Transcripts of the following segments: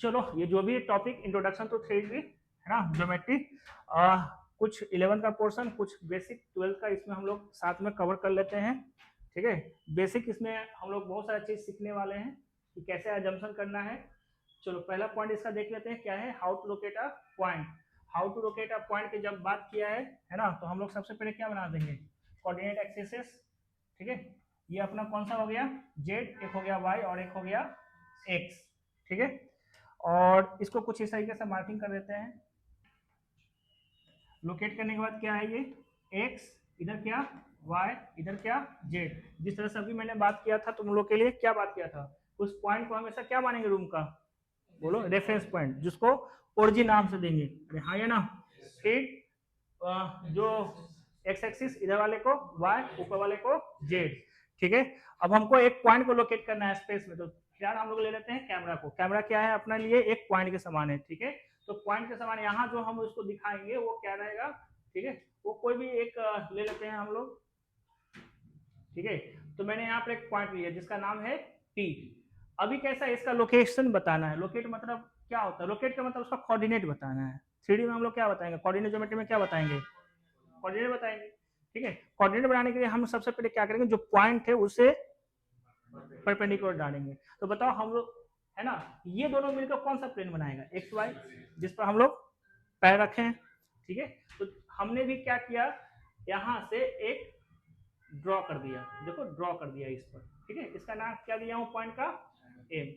चलो ये जो भी टॉपिक इंट्रोडक्शन टू 3D है ना, ज्योमेट्री, कुछ 11 का पोर्शन, कुछ बेसिक 12 का इसमें हम लोग साथ में कवर कर लेते हैं। ठीक है, बेसिक इसमें हम लोग बहुत सारा चीज सीखने वाले हैं कि कैसे अजम्पशन करना है। चलो पहला पॉइंट इसका देख लेते हैं क्या है, how to locate a point. How to locate a point की जब बात किया है ना, तो हम लोग सबसे पहले क्या बना देंगे, कोऑर्डिनेट एक्सिस। ठीक है, ये अपना कौन सा हो गया, जेड, एक हो गया वाई और एक हो गया एक्स। ठीक है, और इसको कुछ इस तरीके से मार्किंग कर देते हैं। लोकेट करने के बाद क्या है, ये एक्स, इधर क्या वाई, इधर क्या जेड। जिस तरह से अभी मैंने बात किया था तुम लोग के लिए, क्या बात किया था, उस पॉइंट को हमेशा क्या मानेंगे रूम का, बोलो रेफरेंस पॉइंट, जिसको ओरिजिन नाम से देंगे। अरे हाँ, ये ना, फिर जो एक्स एक्सिस इधर वाले को वाई, ऊपर वाले को जेड। ठीक है, अब हमको एक पॉइंट को लोकेट करना है स्पेस में, तो फिलहाल हम लोग ले लेते हैं कैमरा को। कैमरा क्या है अपने लिए, एक पॉइंट के समान है। ठीक है, तो पॉइंट के समान यहाँ जो हम उसको दिखाएंगे वो क्या रहेगा। ठीक है, वो कोई भी एक ले लेते हैं हम लोग। ठीक है, तो मैंने यहाँ पर एक पॉइंट लिया जिसका नाम है टी। अभी कैसा है, इसका लोकेशन बताना है। लोकेट मतलब क्या होता है, लोकेट का मतलब उसका कोऑर्डिनेट बताना है। 3D में हम लोग क्या बताएंगे, कोऑर्डिनेट ज्योमेट्री में क्या बताएंगे, कोऑर्डिनेट बताएंगे। ठीक है, कोऑर्डिनेट बनाने के लिए हम सबसे पहले क्या करेंगे, जो पॉइंट है उसे परपेंडिकुलर डालेंगे। तो बताओ हम लोग, है ना, ये दोनों मिलकर कौन सा प्लेन बनाएगा, एक्स वाई, जिस पर हम लोग पैर रखे हैं। ठीक है, तो हमने भी क्या किया, यहां से एक ड्रॉ कर दिया, देखो ड्रॉ कर दिया इस पर। ठीक है, इसका नाम क्या दिया हूं पॉइंट का, एम।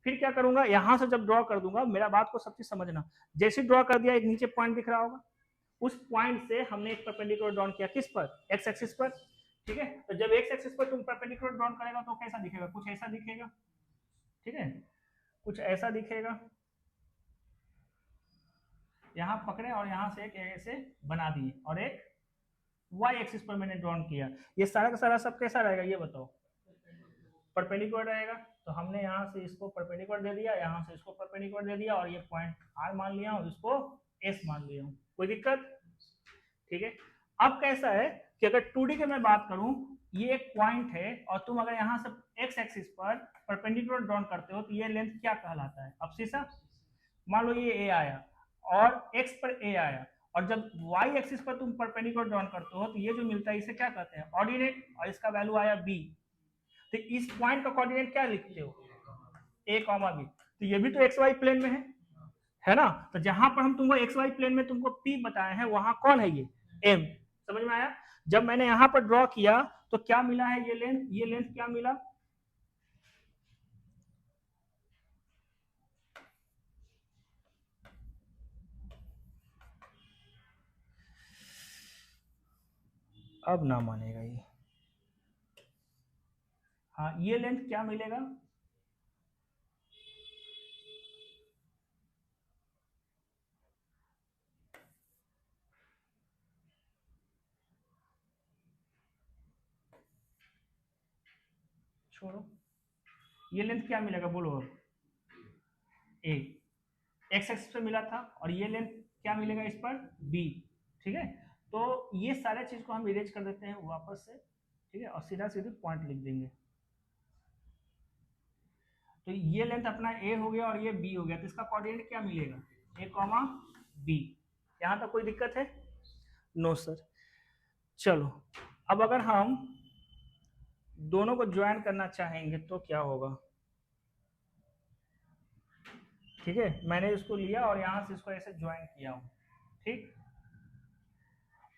फिर क्या करूंगा, यहां से जब ड्रॉ कर दूंगा, मेरा बात को सब चीज समझना, जैसे ड्रॉ कर दिया एक नीचे पॉइंट दिख रहा होगा, उस पॉइंट से हमने एक परपेंडिकुलर ड्रॉ किया, किस पर, एक्स एक्सिस पर। ठीक है, तो जब एक्स एक्सिस पर तुम परपेंडिकुलर ड्रॉ करेगा तो कैसा दिखेगा, कुछ ऐसा दिखेगा। ठीक है, कुछ ऐसा दिखेगा। यहाँ पकड़े और यहाँ से एक ऐसे बना दिए, और एक वाई एक्सिस पर मैंने ड्रॉ किया। ये सारा का सारा सब कैसा रहेगा ये बताओ, परपेंडिकुलर रहेगा। तो हमने यहाँ से इसको परपेंडिकुलर दे दिया, यहाँ से इसको परपेंडिकुलर दे दिया, और ये पॉइंट आर मान लिया हूँ, इसको एस मान लिया हूँ। कोई दिक्कत। ठीक है, अब कैसा है कि अगर 2D की मैं बात करूं, ये एक पॉइंट है और तुम अगर यहां से एक्स एक्सिस पर परपेंडिकुलर ड्रॉ करते हो तो ये लेंथ क्या कहलाता है, अब शीशा, मान लो ये ए आया और एक्स पर ए आया, और जब वाई एक्सिस पर तुम परपेंडिकुलर ड्रॉ करते हो तो ये जो मिलता है इसे क्या कहते हैं, ऑर्डिनेट, और इसका वैल्यू आया बी। तो इस पॉइंट का कोऑर्डिनेट क्या लिखते हो, ए कॉमा बी। तो ये भी तो एक्स वाई प्लेन में है ना। तो जहां पर हम तुमको एक्स वाई प्लेन में तुमको पी बताए हैं, वहां कौन है, ये एम। समझ में आया। जब मैंने यहां पर ड्रॉ किया तो क्या मिला है, ये लेंथ क्या मिला, अब ना मानेगा ये। हाँ, ये लेंथ क्या मिलेगा, छोड़ो, ये लेंथ क्या मिलेगा बोलो अब, ए, एक्स एक्सिस पे मिला था, और ये लेंथ क्या मिलेगा इस पर, बी। ठीक है, तो ये सारे चीज को हम इरेज कर देते हैं वापस से। ठीक है, और सीधा सीधे पॉइंट लिख देंगे। तो ये लेंथ अपना ए हो गया और ये बी हो गया, तो इसका कोऑर्डिनेट क्या मिलेगा, ए कॉमा बी। यहां तक कोई दिक्कत है, नो सर। चलो, अब अगर हम दोनों को ज्वाइन करना चाहेंगे तो क्या होगा। ठीक है, मैंने इसको लिया और यहां से इसको ऐसे ज्वाइन किया हूं। ठीक,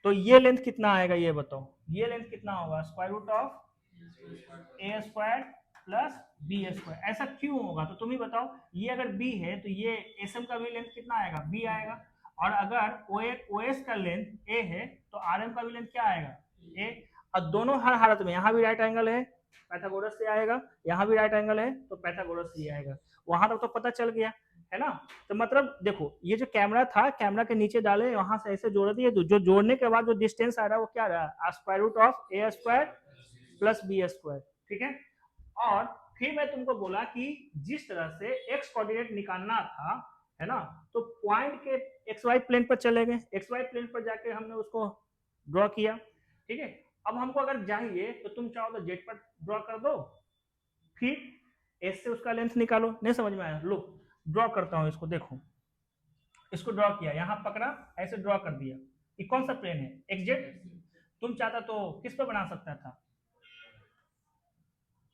तो ये लेंथ कितना आएगा ये बताओ, ये लेंथ कितना होगा, square root of A square plus B square. ऐसा क्यों होगा तो तुम ही बताओ, ये अगर बी है तो ये एस एम का भी लेंथ कितना आएगा, बी आएगा। और अगर ओ एस का लेंथ ए है तो आर एम का भी लेंथ क्या आएगा, ए। और दोनों हर हालत में, यहाँ भी राइट एंगल है पैथागोरस से आएगा, यहाँ भी राइट एंगल है तो पैथागोरस से आएगा। वहां तक तो पता चल गया है ना। तो मतलब देखो, ये जो कैमरा था, कैमरा के नीचे डाले, वहां से ऐसे जोड़ दिए, तो जो जोड़ने के बाद जो डिस्टेंस आ रहा है वो क्या रहा, square root of A square plus B square. ठीक है, और फिर मैं तुमको बोला कि जिस तरह से एक्स कोऑर्डिनेट निकालना था, है ना, तो पॉइंट के एक्स वाई प्लेन पर चले गए, एक्स वाई प्लेन पर जाके हमने उसको ड्रॉ किया। ठीक है, अब हमको अगर चाहिए तो तुम चाहो तो जेड पर ड्रॉ कर दो, फिर एस से उसका लेंथ निकालो। नहीं समझ में आया, लो ड्रॉ करता हूं इसको, देखो इसको ड्रॉ किया, यहाँ पकड़ा, ऐसे ड्रॉ कर दिया, ये कौन सा प्लेन है, एक्जेक्ट। तुम चाहता तो किस पर बना सकता था,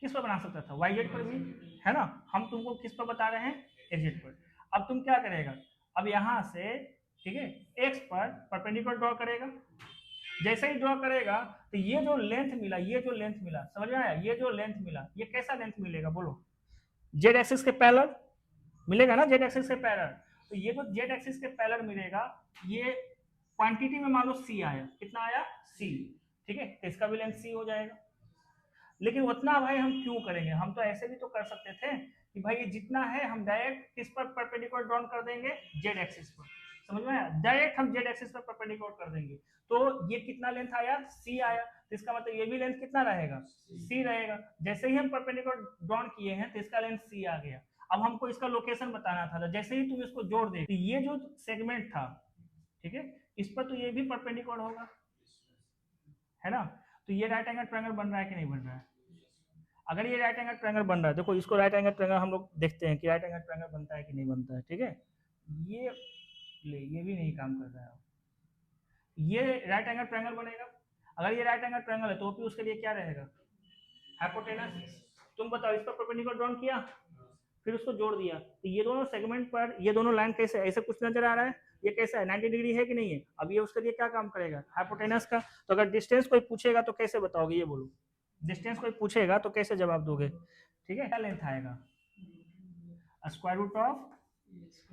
किस पर बना सकता था, वाई जेड पर भी, है ना। हम तुमको किस पर बता रहे हैं, एक्जेक्ट पर। अब तुम क्या करेगा, अब यहाँ से ठीक है एक्स पर परपेंडिकुलर ड्रॉ करेगा। जैसे ही ड्रॉ करेगा तो ये जो लेंथ मिला, ये जो लेंथ मिला, समझ में आया, ये जो लेंथ मिला, ये कैसा लेंथ मिलेगा बोलो, जेड एक्सिस के पैरेलल मिलेगा ना, जेड एक्सिस के पैरेलल। तो ये जो जेड एक्सिस के पैरेलल मिलेगा, ये क्वांटिटी में मान लो सी आया, कितना आया, सी, ठीक है, तो इसका भी लेंथ सी हो जाएगा। लेकिन उतना भाई हम क्यों करेंगे, हम तो ऐसे भी तो कर सकते थे कि भाई ये जितना है हम डायरेक्ट किस पर परपेंडिकुलर ड्रॉ कर देंगे, जेड एक्सिस पर, समझ में आया, डायरेक्ट हम जेड एक्सिस पर परपेंडिकुलर कर देंगे। तो ये कितना लेंथ आया, सी आया, तो इसका मतलब ये भी लेंथ कितना रहेगा, सी रहेगा। जैसे ही हम परपेंडिकुलर ड्रॉ किए हैं तो इसका लेंथ सी आ गया। अब हमको इसका लोकेशन बताना था, जैसे ही तुम इसको जोड़ दे, तो ये जो सेगमेंट था, ठीक है, इस पर तो ये भी परपेंडिकुलर होगा, है ना। तो ये राइट एंगल ट्रायंगल बन रहा है कि नहीं बन रहा है। अगर ये राइट एंगल ट्रायंगल बन रहा है, देखो इसको राइट एंगल ट्रायंगल हम लोग देखते हैं कि राइट एंगल ट्रायंगल बनता है कि नहीं बनता है, ठीक है। ये ले, ये भी नहीं काम कर रहा है, ये राइट एंगल ट्रायंगल बनेगा। अगर ये राइट एंगल ट्रायंगल है तो ओपी उसके लिए क्या रहेगा, हाइपोटेनस। तुम बताओ, इस पर परपेंडिकुलर ड्रॉ किया, फिर उसको जोड़ दिया, तो ये दोनों सेगमेंट पर ये दोनों लाइन कैसे, ऐसे कुछ नजर आ रहा है, ये कैसा है, 90 डिग्री है कि नहीं है। अब ये उसके लिए क्या काम करेगा, हाइपोटेनस का। तो अगर डिस्टेंस कोई पूछेगा तो कैसे बताओगे, ये बोलो, डिस्टेंस कोई पूछेगा तो कैसे जवाब दोगे, ठीक है। क्या लेंथ आएगा, स्क्वायर रूट ऑफ,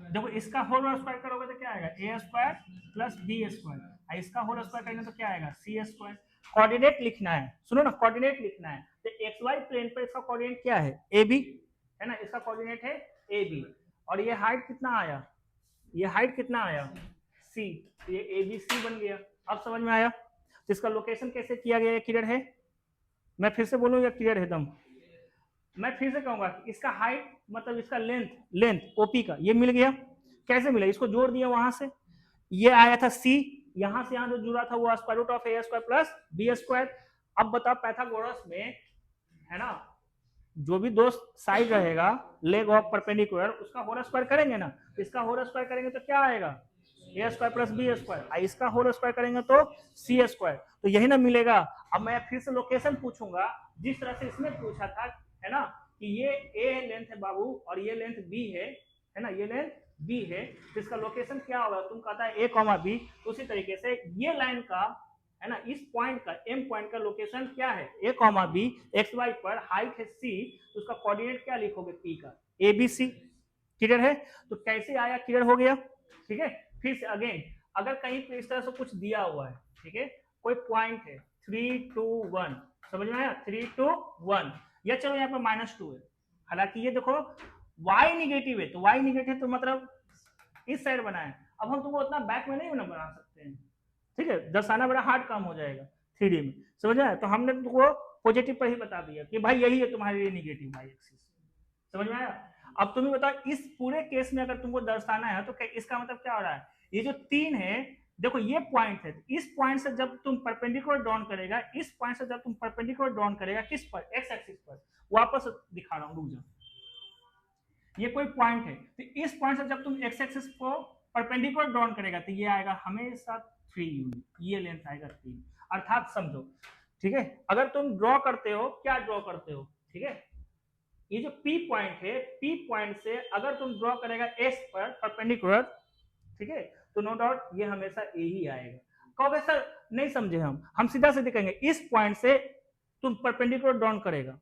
देखो इसका होल स्क्वायर करोगे तो क्या आएगा, ए स्क्वायर प्लस बी स्क्वायर, इसका होल स्क्वायर करेंगे तो क्या आएगा, सी स्क्वायर। कोऑर्डिनेट लिखना है, सुनो ना, कोऑर्डिनेट लिखना है, तो एक्स वाई प्लेन पर इसका कोऑर्डिनेट क्या है, ए बी, है ना, इसका कोऑर्डिनेट है ए बी। और ये हाइट कितना आया, ये हाइट कितना आया, सी, ये ए बी सी बन गया। अब समझ में आया। तो इसका लोकेशन कैसे किया गया, क्लियर है, मैं फिर से बोलूं या क्लियर है एकदम। मैं फिर से कहूंगा, इसका हाइट मतलब इसका लेंथ, लेंथ ओपी का ये मिल गया, कैसे मिला, इसको जोड़ दिया वहां से, ये आया था सी, यहां से यहां जो जुड़ा था वो square root of A square plus B square. अब बताओ पाइथागोरस में, है ना, जो भी दो साइड रहेगा लेग ऑफ परपेंडिकुलर, उसका होल स्क्वायर करेंगे ना, इसका होल स्क्वायर करेंगे तो क्या आएगा, ए स्क्वायर प्लस बी स्क्वायर, इसका होल स्क्वायर करेंगे तो सी स्क्वायर, तो यही ना मिलेगा। अब मैं फिर से लोकेशन पूछूंगा, जिस तरह से इसमें पूछा था, है ना, कि ये ए लेंथ है बाबू और ये लेंथ बी है ना, ये लेंथ बी है, तो इसका लोकेशन क्या होगा, तुम कहता है ए कॉमा बी, तो उसी तरीके से ये लाइन का, है ना, इस पॉइंट का, एम पॉइंट का लोकेशन क्या है, ए कॉमा बी, एक्स वाई पर हाइट है सी, तो उसका कोऑर्डिनेट क्या लिखोगे, पी का, ए बी सी, क्लियर है। तो कैसे आया, क्लियर हो गया, ठीक है। फिर से अगेन, अगर कहीं पे इस तरह से कुछ दिया हुआ है, ठीक है, कोई पॉइंट है 3 2 1, समझ में आया, 3 2 1, या चलो यहाँ पे -2 है, हालांकि ये देखो y निगेटिव है, तो y निगेटिव तो मतलब इस साइड बना है। अब हम तुमको उतना बैक में नहीं बना सकते हैं, ठीक है, दर्शाना बड़ा हार्ड काम हो जाएगा 3D में, समझ में आया। तो हमने तुमको पॉजिटिव पर ही बता दिया कि भाई यही है तुम्हारे लिए निगेटिव y एक्सिस, समझ में आया। अब तुम्हें बताओ, इस पूरे केस में अगर तुमको दर्शाना है तो इसका मतलब क्या हो रहा है, ये जो 3 है, देखो ये पॉइंट है, इस पॉइंट से जब तुम परपेंडिकुलर ड्रॉ करेगा, इस पॉइंट से जब तुम परपेंडिकुलर ड्रॉ करेगा, किस पर, एक्स एक्सिस पर, वापस दिखा रहा हूं, रुक जाओ, ये कोई पॉइंट है, तो इस पॉइंट से जब तुम एक्स एक्सिस को परपेंडिकुलर ड्रॉ करेगा तो ये आएगा हमेशा 3 यूनिट, ये लेंथ आएगा 3, अर्थात समझो, ठीक है। अगर तुम ड्रॉ करते हो, क्या ड्रॉ करते हो, ठीक है, ये जो P पॉइंट है, P पॉइंट से अगर तुम ड्रॉ करेगा S पर परपेंडिकुलर, ठीक है, तो नो डाउट ये हमेशा A ही आएगा। कहोगे सर नहीं समझे, हम सीधा से दिखाएंगे, इस पॉइंट से तुम परपेंडिकुलर ड्रॉ करेगा,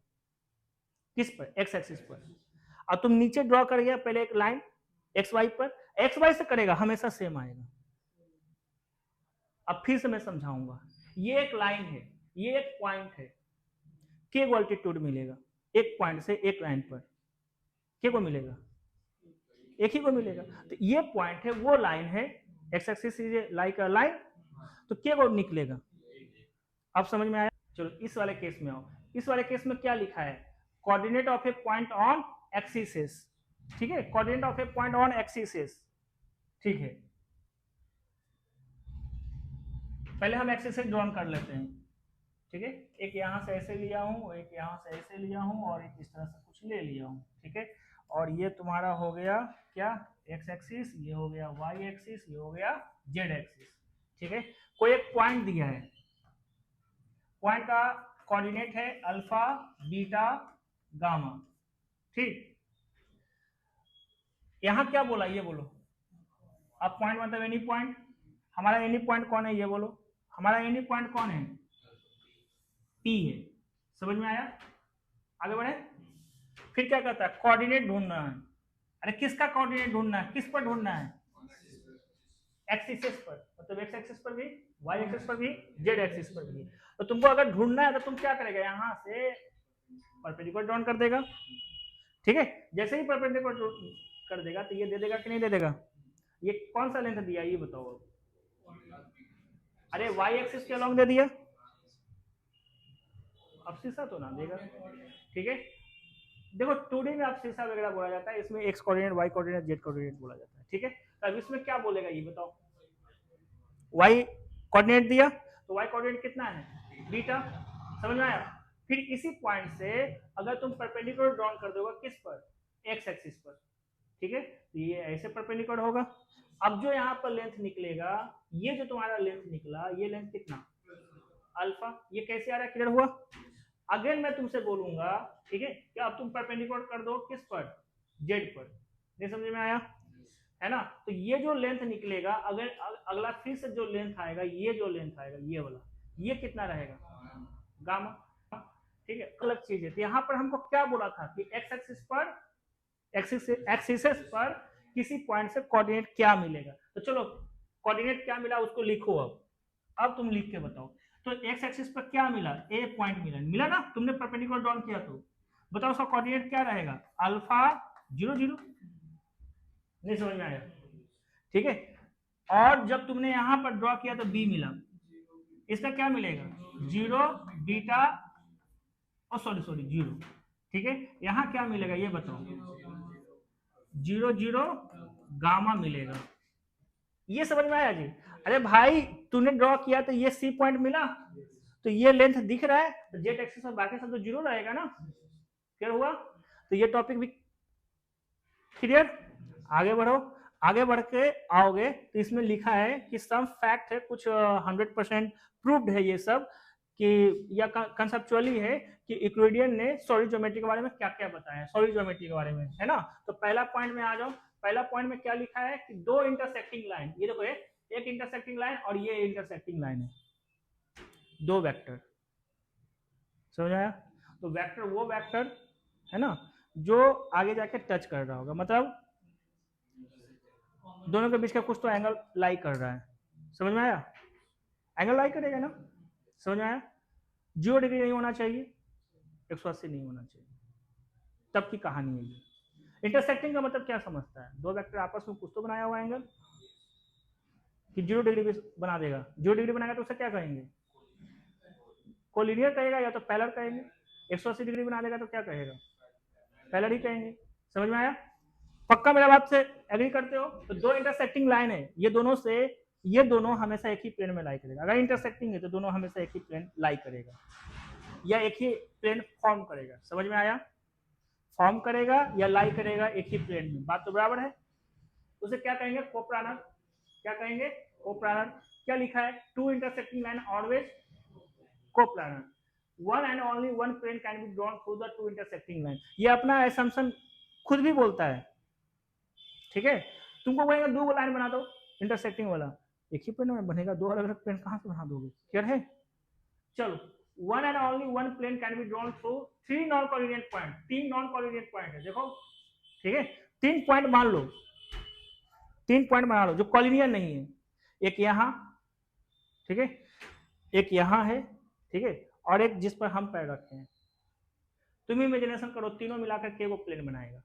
किस पर, एक्स एक्सिस पर, और तुम नीचे ड्रॉ करेगा पहले एक लाइन एक्स वाई पर, एक्स वाई से करेगा हमेशा सेम आएगा। अब फिर से मैं समझाऊंगा, ये एक लाइन है, ये एक पॉइंट है, के अल्टीट्यूड मिलेगा एक पॉइंट से एक लाइन पर, के को मिलेगा, एक ही को मिलेगा। तो ये पॉइंट है, वो लाइन है, x axis is like a line, तो के को निकलेगा। अब समझ में आया। चलो इस वाले केस में आओ, इस वाले केस में क्या लिखा है, coordinate of a point on axis, ठीक है, coordinate of a point on axis, ठीक है। पहले हम एक्सिस ड्रॉ कर लेते हैं, ठीक है, एक यहां से ऐसे लिया हूं, एक यहां से ऐसे लिया हूं, और एक इस तरह से कुछ ले लिया हूं, ठीक है। और ये तुम्हारा हो गया क्या, एक्स एक्सिस, ये हो गया वाई एक्सिस, ये हो गया जेड एक्सिस। ठीक है, कोई एक पॉइंट दिया है, पॉइंट का कोऑर्डिनेट है अल्फा बीटा गामा। ठीक, यहां क्या बोला ये बोलो। अब पॉइंट मतलब एनी पॉइंट, हमारा एनी पॉइंट कौन है ये बोलो, हमारा एनी पॉइंट कौन है, पी है। समझ में आया, आगे बढ़े। फिर क्या कहता है, कोऑर्डिनेट ढूंढना है। अरे किसका कोऑर्डिनेट ढूंढना है, किस पर ढूंढना है, एक्स एक्सिस पर, मतलब एक्स एक्सिस पर भी, वाई एक्सिस पर भी, जेड एक्सिस पर भी। तो तुमको अगर ढूंढना है तो तुम क्या करेगा, यहाँ से परपेंडिकुलर ड्रॉन कर देगा। ठीक है, जैसे ही परपेंडिकुलर कर देगा तो ये दे देगा कि नहीं दे देगा। ये कौन सा लेंथ दिया ये बताओ अब। अरे वाई एक्सिस के अलॉन्ग दे दिया, अब शीशा तो ना देगा। ठीक है, देखो 2D में आप शीशा वगैरह बोला जाता है, इसमें X coordinate Y coordinate Z coordinate बोला जाता है। ठीक है, तो अब इसमें क्या बोलेगा ये बताओ, वाई कोऑर्डिनेट दिया तो वाई कोऑर्डिनेट कितना है, बीटा। समझ में आया। फिर इसी पॉइंट से अगर तुम परपेंडिकुलर ड्रॉ कर दोगे किस पर, एक्स एक्सिस पर। ठीक है, तो ये ऐसे परपेंडिकुलर होगा। अब जो यहाँ पर लेंथ निकलेगा, ये जो तुम्हारा लेंथ निकला, ये लेंथ कितना, अल्फा। ये कैसे आ रहा है, क्लियर हुआ। अगेन मैं तुमसे बोलूंगा, ठीक है, कि अब तुम परपेंडिकुलर कर दो किस पर, जेड पर। नहीं समझ में आया, है ना। तो ये जो लेंथ निकलेगा, अगर अगला फिर से जो लेंथ आएगा, ये जो लेंथ आएगा ये वाला, ये कितना रहेगा, गामा। ठीक है, अलग चीज है। तो यहाँ पर हमको क्या बोला था कि एक्स एक्सिस पर, एक्सिस पर किसी पॉइंट से कोऑर्डिनेट क्या मिलेगा। तो चलो कोऑर्डिनेट क्या मिला उसको लिखो। अब तुम लिख के बताओ। तो एक्स एक्सिस पर क्या मिला, ए पॉइंट मिला, मिला ना, तुमने परपेंडिकुलर ड्रॉ किया तो बताओ उसका कोऑर्डिनेट क्या रहेगा, अल्फा 0 0। नहीं समझ में आया, ठीक है। और जब तुमने यहां पर ड्रॉ किया तो बी मिला, इसका क्या मिलेगा, 0 बीटा, ओ सॉरी सॉरी 0। ठीक है, यहां क्या मिलेगा ये बताओ, 0 0 गामा मिलेगा। ये समझ में आया जी। अरे भाई तूने ड्रॉ किया तो ये सी पॉइंट मिला, तो ये लेंथ दिख रहा है, तो जेड एक्सिस और बाकी सब तो जीरो रहेगा ना। क्लियर हुआ, तो ये टॉपिक भी क्लियर। आगे बढ़ो, आगे बढ़ के आओगे तो इसमें लिखा है कि सम फैक्ट है, कुछ 100% प्रूव्ड है ये सब, कि या कंसेप्चुअली है कि यूक्लिडियन ने सॉलिड ज्योमेट्री के बारे में क्या क्या बताया, सॉलिड ज्योमेट्री के बारे में, है ना। तो पहला पॉइंट में आ जाओ। पहला पॉइंट में क्या लिखा है कि दो इंटरसेक्टिंग लाइन, ये देखो एक इंटरसेक्टिंग लाइन और ये इंटरसेक्टिंग लाइन है, दो वेक्टर। समझ आया। तो वेक्टर वो वेक्टर है ना जो आगे जाके टच कर रहा होगा, मतलब दोनों के बीच का कुछ तो एंगल लाई कर रहा है। समझ में आया, एंगल लाई करेगा ना। समझ में आया, 0 डिग्री नहीं होना चाहिए, 180 नहीं होना चाहिए, तब की कहानी है ये। इंटरसेक्टिंग का मतलब क्या समझता है, दो वेक्टर आपस में कुछ तो बनाया हुआ एंगल, कि 0 डिग्री भी बना देगा। 0 डिग्री बनाएगा तो उसे क्या कहेंगे, कोलिनियर कहेगा या तो पैरेलल कहेंगे। 180 डिग्री बना देगा तो क्या कहेगा, पैरेलल ही कहेंगे। समझ में आया, पक्का मेरा बात से एग्री करते हो। तो दो इंटरसेक्टिंग लाइन है, ये दोनों से, ये दोनों हमेशा एक ही प्लेन में लाई करेगा। अगर इंटरसेक्टिंग है तो दोनों हमेशा एक ही प्लेन लाई करेगा, या एक ही प्लेन फॉर्म करेगा। समझ में आया, फॉर्म करेगा या लाई करेगा एक ही प्लेन में, बात तो बराबर है। उसे क्या कहेंगे, कोप्लानर। क्या कहेंगे, कोप्लानर। क्या लिखा है, two intersecting line always coplanar, one and only one plane can be drawn through the two intersecting line. ये अपना असम्पशन खुद भी बोलता है। ठीक है, तुमको कहेंगे दो लाइन बना दो इंटरसेक्टिंग वाला, एक ही प्लेन में बनेगा, दो अलग अलग प्लेन कहां से बना दोगे। क्लियर है, चलो। One and only one plane can be drawn through three non coordinate point, तीन नॉन कोऑर्डिनेट पॉइंट है देखो। ठीक है, तीन पॉइंट मान लो, तीन पॉइंट बना लो जो कॉलिनियर नहीं है। एक यहां, ठीक है, एक यहां है, ठीक है, और एक जिस पर हम पैर रखे हैं। तुम इमेजिनेशन करो, तीनों मिलाकर के वो प्लेन बनाएगा।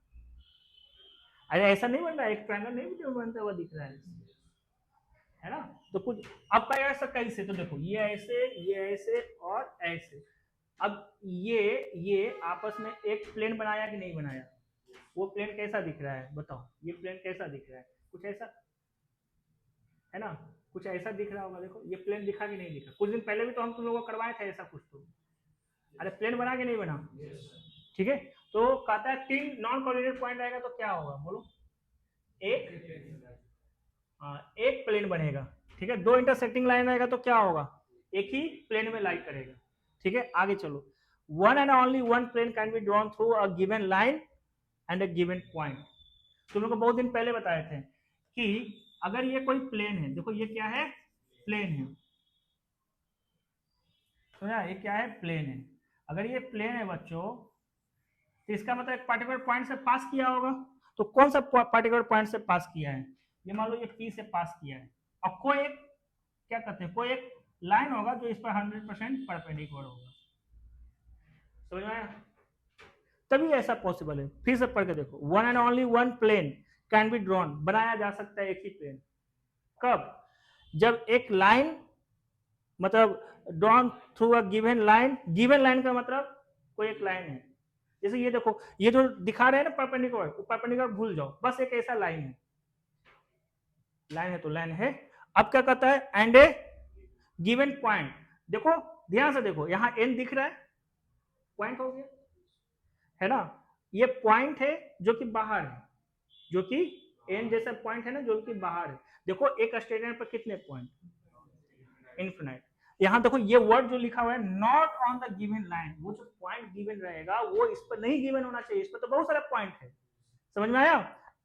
अरे ऐसा नहीं बन रहा है, एक ट्रायंगल नहीं बनता हुआ दिख रहा है ना। तो कुछ अब पाएगा ऐसा कैसे, तो देखो ये ऐसे और ऐसे। अब ये आपस में एक प्लेन बनाया कि नहीं बनाया, वो प्लेन कैसा दिख रहा है बताओ, ये प्लेन कैसा दिख रहा है, कुछ ऐसा है ना, कुछ ऐसा दिख रहा होगा। देखो ये प्लेन दिखा कि नहीं दिखा, कुछ दिन पहले भी तो हम तुम लोगों को करवाए थे ऐसा कुछ तो। अरे प्लेन बना कि नहीं बना, ठीक है। तो कहता है तीन नॉन कोऑर्डिनेट पॉइंट आएगा तो क्या होगा बोलो, एक एक प्लेन बनेगा, ठीक है। दो इंटरसेक्टिंग लाइन रहेगा तो क्या होगा, एक ही प्लेन में लाई करेगा, ठीक है। आगे चलो, one and only one plane can be drawn through a given line and a given point. तुम लोग को बहुत दिन पहले बताए थे कि अगर ये कोई प्लेन है, देखो ये क्या है, प्लेन है, समझा, ये क्या है, प्लेन है। अगर ये प्लेन है बच्चों, तो इसका मतलब एक पर्टिकुलर पॉइंट से पास किया होगा। तो कौन सा पर्टिकुलर पॉइंट से पास किया है, ये मान लो ये पी से पास किया है, और कोई एक क्या कहते हैं, कोई एक लाइन होगा जो इस पर 100% परपेंडिकुलर होगा, समझ में आया। तभी ऐसा पॉसिबल है। फिर से पढ़ के देखो, one and only one plane can be drawn, बनाया जा सकता है एक ही प्लेन। कब, जब एक लाइन, मतलब drawn through a given line, given line का मतलब कोई एक लाइन है। जैसे ये देखो, ये जो दिखा रहे हैं ना परपेंडिकुलर, परपेंडिकुलर भूल जाओ, बस एक ऐसा लाइन है, लाइन है तो लाइन है। अब क्या कहता है, एंड ए गिवन पॉइंट। देखो ध्यान से देखो, यहां एन दिख रहा है, पॉइंट हो गया, है ना। ये पॉइंट है जो कि बाहर है, जो कि एन जैसा पॉइंट है ना, जो कि बाहर है। देखो एक स्ट्रेट लाइन पर कितने पॉइंट, इनफिनाइट। यहां देखो ये वर्ड जो लिखा हुआ है, not on the given line, वो जो पॉइंट गिवन रहेगा वो इस पर नहीं गिवन होना चाहिए, इस पर तो बहुत सारे पॉइंट है, समझ में आया।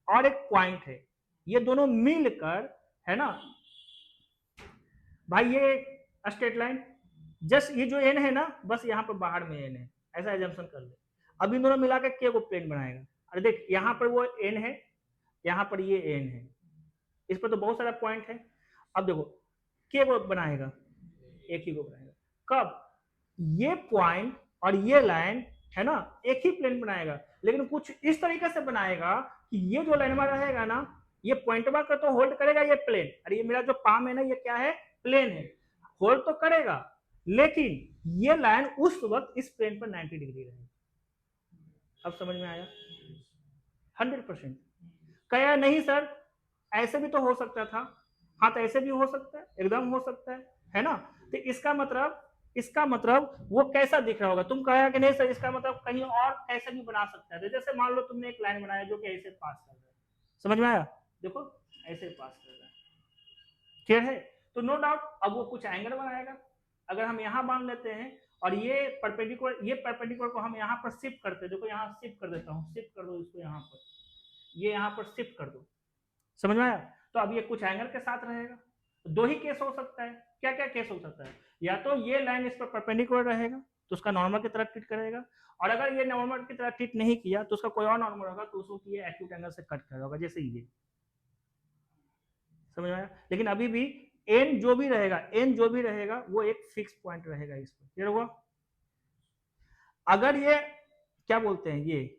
और एक पॉइंट है, ये दोनों मिलकर, है ना भाई, ये स्ट्रेट लाइन, जस्ट ये जो एन है ना, बस यहाँ पर बाहर में एन है, ऐसा एजम्पशन कर ले। अब इन दोनों मिलाकर के को प्लेन बनाएगा। अरे देख, यहाँ पर वो एन है, यहाँ पर ये एन है, इस पर तो बहुत सारा पॉइंट है। अब देखो के को बनाएगा, एक ही को बनाएगा। कब, ये पॉइंट और ये लाइन, है ना, एक ही प्लेन बनाएगा, लेकिन कुछ इस तरीके से बनाएगा कि ये जो लाइन रहेगा ना, ये पॉइंटवा का तो होल्ड करेगा ये प्लेन, अरे ये मेरा जो पाम है ना, ये क्या है, प्लेन है, होल्ड तो करेगा, लेकिन ये लाइन उस वक्त इस प्लेन पर 90 डिग्री रहेगी। अब समझ में आया, 100%। कहा नहीं सर, ऐसे भी तो हो सकता था, हाँ तो ऐसे भी हो सकता है, एकदम हो सकता है ना। तो इसका मतलब वो कैसा दिख रहा होगा, तुम कहा कि नहीं सर इसका मतलब कहीं और ऐसे भी बना सकता है। जैसे मान लो तुमने एक लाइन बनाया जो कि ऐसे पास कर रहा है, समझ में आया, देखो ऐसे पास कर रहा है, क्लियर है। तो नो डाउट अब वो कुछ एंगल बनाएगा। अगर हम यहाँ बांध लेते हैं और ये परपेंडिकुलर को हम यहाँ पर शिफ्ट करते हैं, देखो यहाँ शिफ्ट कर देता हूँ, शिफ्ट कर दो इसको यहाँ पर, ये यहाँ पर शिफ्ट कर दो, समझ में आया। तो अब ये कुछ एंगल के साथ रहेगा। दो ही केस हो सकता है, क्या क्या केस हो सकता है, या तो ये लाइन इस पर परपेंडिकुलर रहेगा तो उसका नॉर्मल की तरह ट्रीट करेगा, और अगर ये नॉर्मल की तरह ट्रीट नहीं किया तो उसका कोई और नॉर्मल होगा तो उसको ये एक्यूट एंगल से कट करेगा, जैसे ये, समझ में आया। लेकिन अभी भी एन जो भी रहेगा वो एक फिक्स पॉइंट रहेगा इस पर, क्लियर हुआ। अगर ये क्या बोलते हैं, ये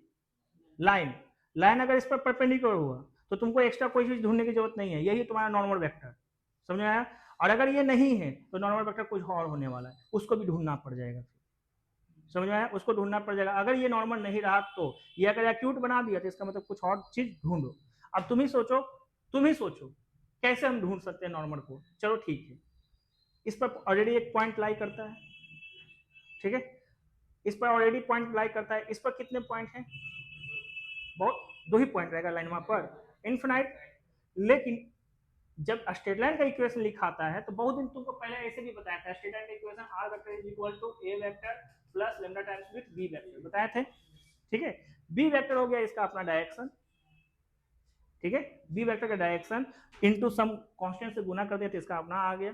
लाइन अगर इस पर परपेंडिकुलर हुआ तो तुमको एक्स्ट्रा कोई चीज ढूंढने की जरूरत नहीं है, यही तुम्हारा नॉर्मल वेक्टर, समझ में आया। और अगर ये नहीं है तो नॉर्मल वेक्टर कुछ और होने वाला है, उसको भी ढूंढना पड़ जाएगा, समझ में आया, उसको ढूंढना पड़ जाएगा। अगर ये नॉर्मल नहीं रहा तो ये अगर एक्यूट बना दिया तो इसका मतलब कुछ और चीज ढूंढो। अब तुम ही सोचो कैसे हम ढूंढ सकते हैं नॉर्मल को। चलो ठीक है, इस पर ऑलरेडी एक पॉइंट लाई करता है, ठीक है, इस पर ऑलरेडी पॉइंट लाई करता है, इस पर कितने पॉइंट हैं, बहुत, दो ही पॉइंट रहेगा लाइन वहां पर, इनफिनाइट। लेकिन जब स्ट्रेट लाइन का इक्वेशन लिखाता है तो बहुत दिन तुमको पहले ऐसे भी बताया था, स्ट्रेट लाइन का equation R vector is equal to A vector plus lambda times with B vector बताए थे, ठीक है। बी वेक्टर हो गया इसका अपना डायरेक्शन, ठीक है, बी वेक्टर का डायरेक्शन इनटू सम कांस्टेंट से गुना कर दिया तो इसका अपना आ गया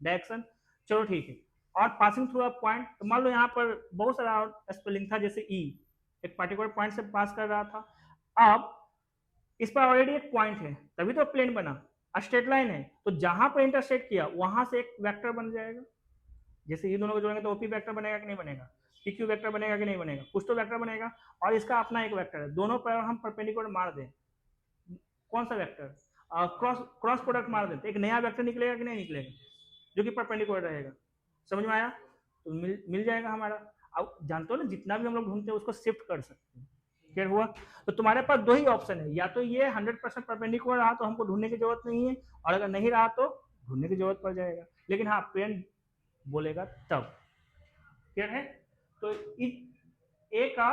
डायरेक्शन। चलो ठीक है, और पासिंग थ्रू अ पॉइंट, तो मान लो यहाँ पर बहुत सारा स्पेलिंग था, जैसे ई एक पर्टिकुलर पॉइंट से पास कर रहा था, अब इस पर ऑलरेडी एक पॉइंट है तभी तो प्लेन बना, स्ट्रेट लाइन है, तो जहां पर इंटरसेक्ट किया वहां से एक वेक्टर बन जाएगा, जैसे ये दोनों को जोड़ेंगे तो ओपी वेक्टर बनेगा कि नहीं बनेगा, पीक्यू वेक्टर बनेगा कि नहीं बनेगा, कुछ तो वेक्टर बनेगा, और इसका अपना एक वेक्टर है, दोनों पर हम परपेंडिकुलर मार दें, कौन सा वेक्टर, क्रॉस प्रोडक्ट मार दें तो एक नया वेक्टर निकलेगा कि नहीं निकलेगा, जो कि परपेंडिकुलर रहेगा, समझ में आया। तो मिल जाएगा हमारा। अब जानते हो ना, जितना भी हम लोग ढूंढते हैं उसको शिफ्ट कर सकते हैं, क्लियर हुआ। तो तुम्हारे पास दो ही ऑप्शन है, या तो ये 100% परपेंडिकुलर रहा तो हमको ढूंढने की जरूरत नहीं है, और अगर नहीं रहा तो ढूंढने की जरूरत पड़ जाएगा, लेकिन हाँ पेन बोलेगा तब, क्लियर है। तो ए का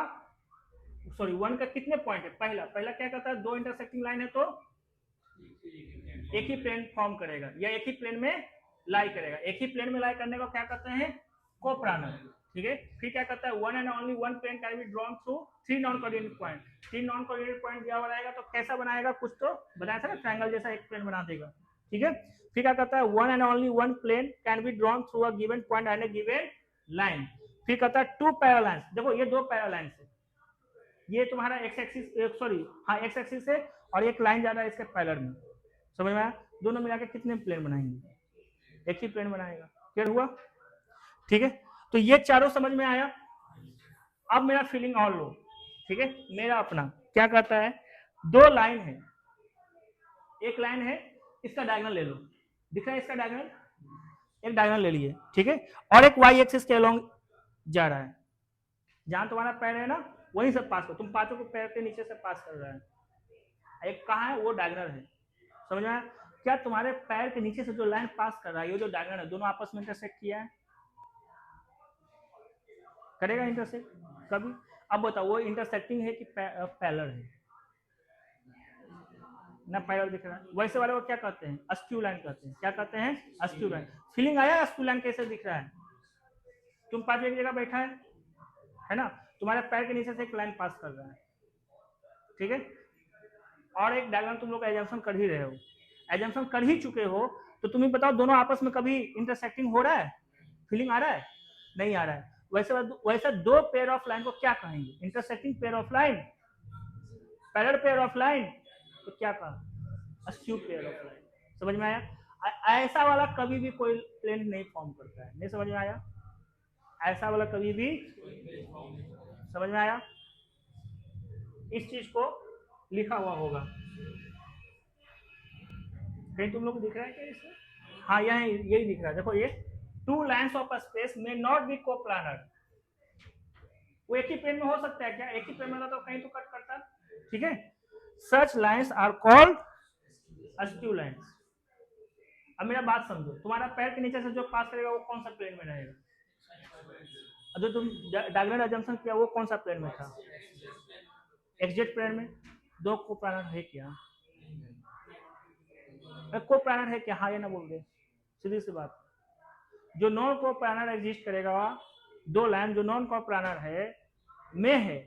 वन का कितने पॉइंट है, पहला क्या कहता है, दो इंटरसेक्टिंग लाइन है तो एक ही प्लेन फॉर्म करेगा या एक ही प्लेन में लाई करेगा। एक ही प्लेन में लाई करने को क्या कहते हैं? कोप्लानर। ठीक है, फिर क्या कहता है? One and only one plane can be drawn through three non coordinate point. तीन नॉन कोऑर्डिनेट पॉइंट दिया हुआ रहेगा तो कैसा बनाएगा? कुछ तो बनाया था ना, ट्रायंगल जैसा एक प्लेन बना देगा। ठीक है, फिर क्या कहता है? One and only one plane can be drawn through a given point and a given line. फिर कहता है टू पैरेलल लाइंस। देखो ये दो पैरेलल लाइंस है, ये तुम्हारा एक्स एक्सिस, सॉरी हाँ एक्स एक्सिस है, और एक लाइन जा रहा है इसके पैरेलल में। समझ में आया? दोनों मिला के कितने प्लेन बनाएंगे? एक ही प्लेन बनाएगा। क्लियर हुआ? ठीक है, तो ये चारों समझ में आया। अब मेरा फीलिंग और लो। ठीक है, मेरा अपना क्या कहता है? दो लाइन है, एक लाइन है, इसका डायगोनल ले लो। दिख रहा है इसका डायगोनल? एक डायगोनल ले लिए। ठीक है, और एक वाई एक्सिस के अलोंग जा रहा है। जहां तुम्हारा पैर है ना वहीं से पास करो, तुम पांचों को पैर के नीचे से पास कर रहा है। एक कहाँ है? वो डायगोनल है। समझ में आया? क्या तुम्हारे पैर के नीचे से जो लाइन पास कर रहा है, ये जो डायगोनल है, दोनों आपस में इंटरसेक्ट किया है? करेगा इंटरसेक्ट कभी? अब बताओ वो इंटरसेक्टिंग है कि पैरेलल है? ना पैरेलल दिख रहा है। वैसे वाले को क्या कहते हैं? अस्क्यू लाइन कहते हैं। क्या कहते हैं? Askew line. फीलिंग आया अस्क्यू लाइन कैसे दिख रहा है? तुम पांच एक जगह बैठा है ना, तुम्हारे पैर के नीचे से एक लाइन पास कर रहा है। ठीक है, और एक डायग्राम तुम लोग एजम्पशन कर ही रहे हो, एजम्पशन कर ही चुके हो, तो तुम्हें बताओ दोनों आपस में कभी इंटरसेक्टिंग हो रहा है? फीलिंग आ रहा है? नहीं आ रहा है। वैसे दो पेयर ऑफ लाइन को क्या कहेंगे? Intersecting pair of line, parallel pair of line, तो क्या कहा? Askew pair of line. समझ में आया? ऐसा वाला कभी भी कोई प्लेन नहीं फॉर्म करता है। नहीं समझ में आया? ऐसा वाला कभी भी, समझ में आया? इस चीज को लिखा हुआ होगा कहीं, तुम लोग को दिख रहा है क्या इसमें? हाँ यहाँ यही दिख रहा है। देखो ये टू लाइन्स ऑफ स्पेस में नॉट बी कोप्लानर। वो एक ही प्लेन में हो सकता है क्या? एक ही प्लेन में होता तो कहीं तो कट करता। ठीक है, such lines are called askew lines. अब मेरा बात समझो, तुम्हारा पैर के नीचे से जो पास करेगा वो कौन सा प्लेन में रहेगा? जो तुम डायगोनल अजम्पशन किया वो कौन सा प्लेन में था? एक्सजेट प्लेन में। दो कोप्लानर है क्या? कोप्लानर है क्या? हाँ या ना बोल दे, सीधी सी बात। जो नॉन कोप्लानर एग्जिस्ट करेगा, दो लाइन जो नॉन कोप्लानर है में है,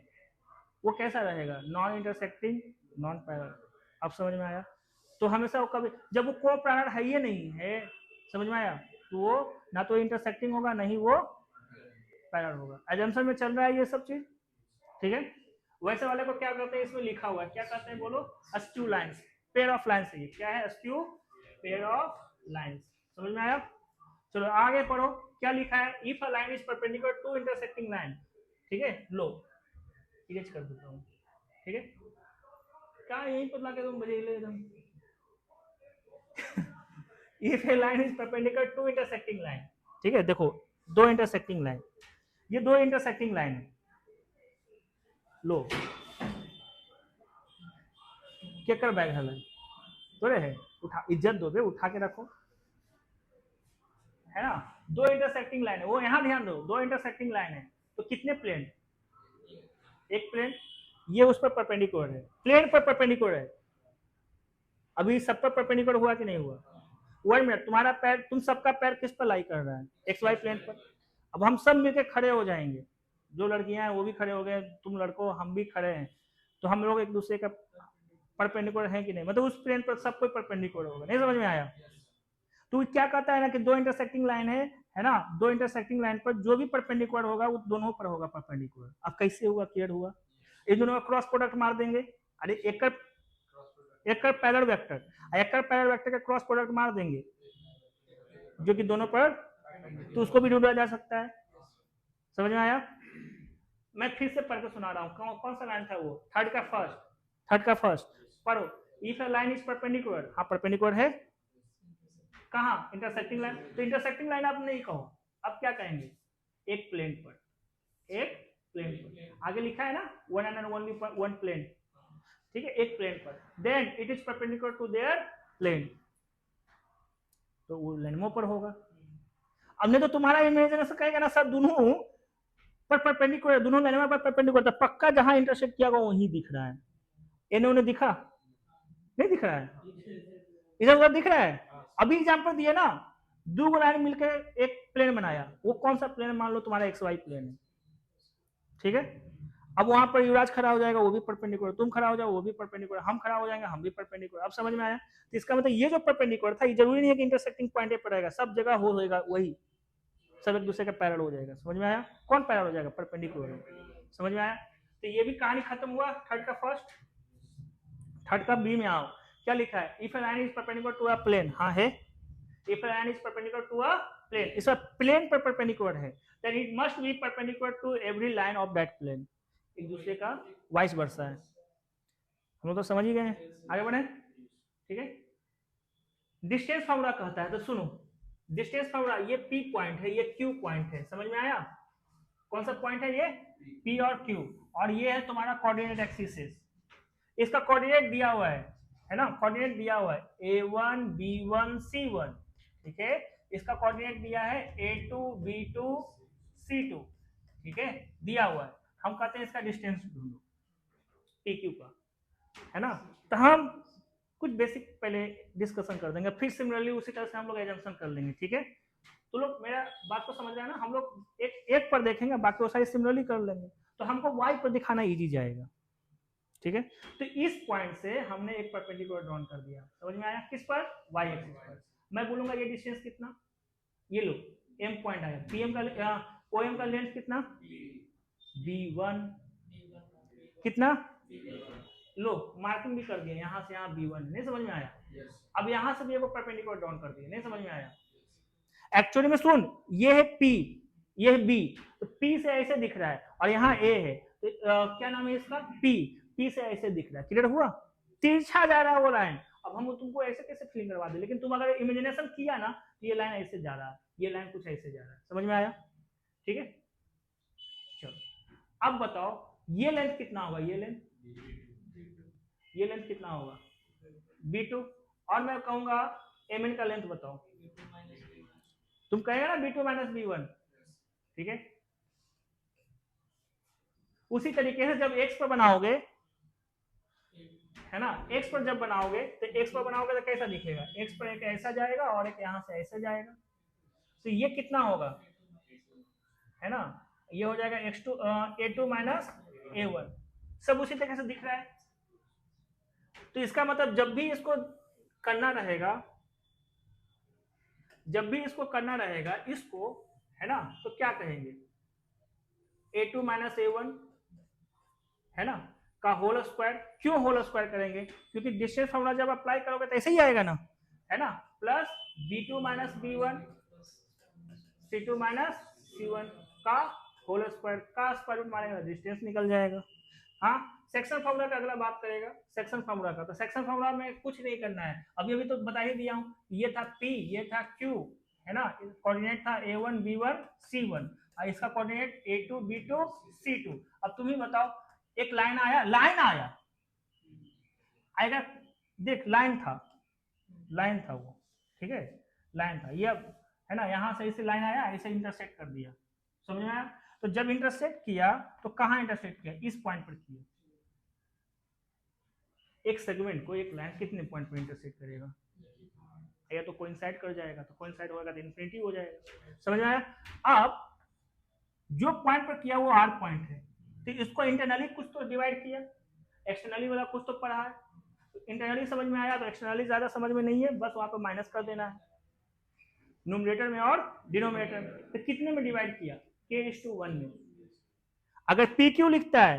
वो कैसा रहेगा? Non intersecting, non parallel. अब समझ में आया? तो हमेशा वो कभी, जब वो कोप्लानर है ही नहीं है, समझ में आया, तो वो ना तो इंटरसेक्टिंग होगा, नहीं वो पैरेलल होगा। एजम्पशन में चल रहा है ये सब चीज। ठीक है, वैसे वाले को क्या कहते हैं? इसमें लिखा हुआ है, क्या कहते हैं बोलो? Skew lines, pair of lines है ये। क्या है? Skew pair of lines. समझ में आया? चलो आगे पढ़ो, क्या लिखा है? If a line is perpendicular to intersecting line. ठीक है, लो इरेज कर देता हूँ। ठीक है, क्या यहीं पर लाके तुम बजे ले एकदम। If a line is perpendicular to intersecting line. ठीक है, देखो दो इंटरसेक्टिंग लाइन, ये दो इंटरसेक्टिंग लाइन है। लो क्या कर बैग है थोड़े है, उठा, इज्जत दो बे, उठा के रखो, है ना? दो इंटरसेक्टिंग लाइन है, वो यहां ध्यान दो, दो इंटरसेक्टिंग लाइन है, तो कितने प्लेन? एक प्लेन, ये उस पर परपेंडिकुलर है, प्लेन पर परपेंडिकुलर है। अभी सब पर परपेंडिकुलर हुआ कि नहीं हुआ? 1 मिनट, तुम्हारा पैर, तुम सबका पैर किस पर लाई कर रहा है? एक्स वाई प्लेन पर। अब हम सब मिलकर खड़े हो जाएंगे, जो लड़कियां हैं वो भी खड़े हो गए, तुम लड़को हम भी खड़े हैं, तो हम लोग एक दूसरे का परपेंडिकुलर है कि नहीं? मतलब उस प्लेन पर सब कोई परपेंडिकुलर होगा। नहीं समझ में आया? तो क्या कहता है ना कि दो इंटरसेक्टिंग लाइन है ना, दो इंटरसेक्टिंग लाइन पर जो भी परपेंडिकुलर होगा वो दोनों पर होगा परपेंडिकुलर। अब कैसे होगा? क्लियर हुआ? इन दोनों का क्रॉस प्रोडक्ट मार देंगे। अरे एक पैरेलल वेक्टर, एक पैरेलल वेक्टर का क्रॉस प्रोडक्ट मार देंगे जो कि दोनों पर, तो उसको भी ढूंढा जा सकता है। समझ में आया? मैं फिर से पढ़ के सुना रहा हूँ, कौन सा लाइन था वो? थर्ड का फर्स्ट पढ़ो। If a line is perpendicular, हाँ परपेंडिकुलर है कहाँ? Intersecting line. तो इंटरसेक्टिंग लाइन आप नहीं कहो, अब क्या कहेंगे? एक प्लेन पर, एक प्लेन पर। आगे लिखा है ना, one and only one plane. ठीक है, एक प्लेन पर, then it is perpendicular to their plane, तो वो लाइनों पर होगा। अब नहीं तो तुम्हारा इमेजिनेशन कहेगा ना सर दोनों पर परपेंडिकुलर, दोनों लाइनों पर परपेंडिकुलर, तो पक्का जहां इंटरसेक्ट किया होगा वहीं दिख रहा है। इन्होंने दिखा नहीं? दिख रहा है? इधर उधर दिख रहा है। अभी एग्जाम्पल दिए ना, दो लाइन मिलकर एक प्लेन बनाया, वो कौन सा प्लेन? मान लो तुम्हारा एक्स वाई प्लेन है, ठीक है। अब वहां पर युवराज खड़ा हो जाएगा, वो भी परपेंडिकुलर, तुम खड़ा हो जाओ, वो भी परपेंडिकुलर, हम खड़ा हो जाएंगे, हम भी परपेंडिकुलर। अब समझ में आया? तो इसका मतलब ये जो परपेंडिकुलर था, ये जरूरी नहीं है कि इंटरसेक्टिंग पॉइंट पे रहेगा, सब जगह होगा वही, सब एक दूसरे का पैरेलल हो जाएगा। समझ में आया? कौन पैरेलल हो जाएगा? परपेंडिकुलर। समझ में आया? तो ये भी कहानी खत्म हुआ थर्ड का फर्स्ट। थर्ड का बी में आओ, क्या लिखा है? If a line is perpendicular to a plane, हाँ है, इफ a line is perpendicular to a plane, इसका प्लेन पर परपेंडिकुलर है, then it must be perpendicular to every line of that plane, एक दूसरे का वाइस वर्सा है। हम लोग तो समझ ही गए हैं, आगे बढ़े, ठीक है। डिस्टेंस फार्मूला कहता है, तो सुनो, डिस्टेंस फार्मूला, ये P पॉइंट है, ये Q पॉइंट है, समझ में आया? कौन सा पॉइंट है ये? P और Q, और ये है तुम्हारा कोऑर्डिनेट एक्सिस, इसका कोऑर्डिनेट दिया हुआ है ना, कोऑर्डिनेट दिया हुआ है A1 B1 C1, ठीक है। इसका कोऑर्डिनेट दिया है A2 B2 C2, ठीक है, दिया हुआ है। हम कहते हैं इसका डिस्टेंस ढूंढो PQ का, है ना। तो हम कुछ बेसिक पहले डिस्कशन कर देंगे, फिर सिमिलरली उसी तरह से हम लोग एजम्पशन कर लेंगे, ठीक है। तो लोग मेरा बात को समझ रहे हैं ना, हम लोग एक पर देखेंगे, बाकी वो सारी सिमिलरली कर लेंगे, तो हमको y पर दिखाना इजी जाएगा, ठीक है। तो इस पॉइंट से हमने एक परपेंडिकुलर ड्रॉन कर दिया, समझ में आया? किस पर? y एक्सिस पर। मैं बोलूंगा ये डिस्टेंस कितना, ये लो m पॉइंट आया, pm का OM का लेंथ कितना? b1, कितना? लो मार्किंग भी कर दिया, यहां से यहां b1, नहीं समझ में आया? अब यहां से भी एक परपेंडिकुलर ड्रॉन कर दिया, नहीं समझ में आया? एक्चुअली में सुन, ये है P, ये है B, तो P से ऐसे दिख रहा है, और यहाँ A है, तो क्या नाम है इसका? P से ऐसे दिख रहा है, क्लियर हुआ? तिरछा जा रहा है वो लाइन। अब हम तुमको ऐसे कैसे फीलिंग करवा दे, लेकिन तुम अगर इमेजिनेशन किया ना, ये लाइन ऐसे जा रहा है, ये लाइन कुछ ऐसे जा रहा है, समझ में आया? ठीक है, चलो अब बताओ ये लेंथ कितना होगा? ये लेंथ कितना होगा? B2, और मैं कहूंगा MN का लेंथ बताओ, तुम कहेगा ना B2 माइनस B1, ठीक है। उसी तरीके से जब x पर बनाओगे, है ना, x पर जब बनाओगे, तो x पर बनाओगे तो कैसा दिखेगा? x पर एक ऐसा जाएगा और एक यहां से ऐसे जाएगा, तो ये कितना होगा, है ना, ये हो जाएगा x2 A2 माइनस A1, सब उसी तरीके से दिख रहा है। तो इसका मतलब जब भी इसको करना रहेगा, इसको, है ना, तो क्या कहेंगे? A2 माइनस A1, है ना, का होल स्क्वायर। क्यों होल स्क्वायर करेंगे? क्योंकि डिस्टेंस फार्मूला जब अप्लाई करोगे तो ऐसे ही आएगा ना, है ना, plus B2 minus B1 C2 minus C1 का होल स्क्वायर, का स्क्वायर रूट मारेगा, डिस्टेंस निकल जाएगा। हाँ, सेक्शन फार्मूला का अगला बात करेगा, सेक्शन फार्मूला का। तो सेक्शन फार्मूला में कुछ नहीं करना है, अभी अभी तो बता ही दिया हूँ, ये था P, ये था Q, है ना, कोऑर्डिनेट था A1 B1 C1, और इसका कोऑर्डिनेट A2 B2 C2। अब तुम ही बताओ, एक लाइन आया आएगा, देख लाइन था वो, ठीक है, लाइन था ये, अब है ना, यहां से ऐसे लाइन आया, ऐसे इंटरसेक्ट कर दिया, समझ में आया? तो जब इंटरसेक्ट किया तो कहां इंटरसेक्ट किया? इस पॉइंट पर किया। एक सेगमेंट को एक लाइन कितने पॉइंट पर इंटरसेक्ट करेगा? या तो कोइंसाइड कर जाएगा, तो कोइंसाइड होगा तो इन्फिनिटी हो जाएगा, समझ में आया? अब जो पॉइंट पर किया वो R पॉइंट है, तो इसको इंटरनली कुछ तो डिवाइड किया, एक्सटर्नली वाला कुछ तो पढ़ा है, इंटरनली समझ में आया, तो एक्सटर्नली ज्यादा समझ में नहीं है, बस वहां पर माइनस कर देना है न्यूमरेटर में और डिनोमिनेटर में। तो कितने में डिवाइड किया? k/1 में। अगर PQ लिखता है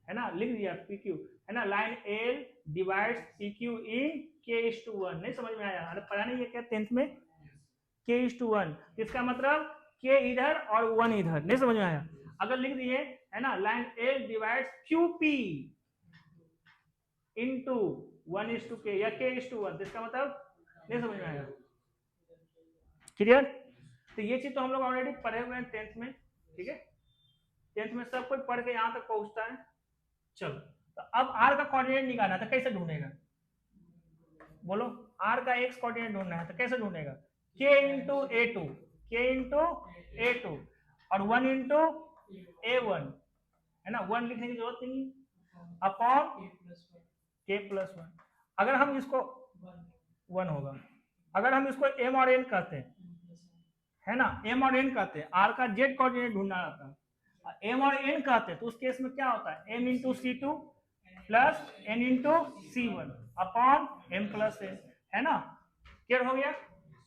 ना, लिख दिया PQ, है ना, लाइन L डिवाइड्स PQ इन k/1, नहीं समझ में आया? अरे पढ़ा नहीं है क्या 10th में? k/1, इसका मतलब k इधर और 1 इधर, नहीं समझ में आया? अगर लिख दिए, है ना, line L divides QP into 1:k या k/1, तो इसका मतलब नहीं समझ में आया? क्लियर? तो ये चीज तो हम लोग ऑलरेडी पढ़े हुए हैं 10th में, ठीक है, 10th में सब कोई पढ़ के यहां तक पहुंचता है। चलो, तो अब R का कोऑर्डिनेट निकालना था, कैसे ढूंढेगा? बोलो, R का x कोऑर्डिनेट ढूंढना है तो कैसे ढूंढेगा? k इंटू A2 और 1 इंटू A1, है ना, 1 लिखने की जरूरत नहीं, अपॉन k+1। अगर हम इसको 1 होगा। अगर हम इसको m और n कहते हैं, है ना, m और n कहते हैं, r का z कोऑर्डिनेट ढूंढना रहता है, m और n कहते हैं तो उस केस में क्या होता है, m into C two plus n into C one upon m plus n, है ना, क्लियर हो गया।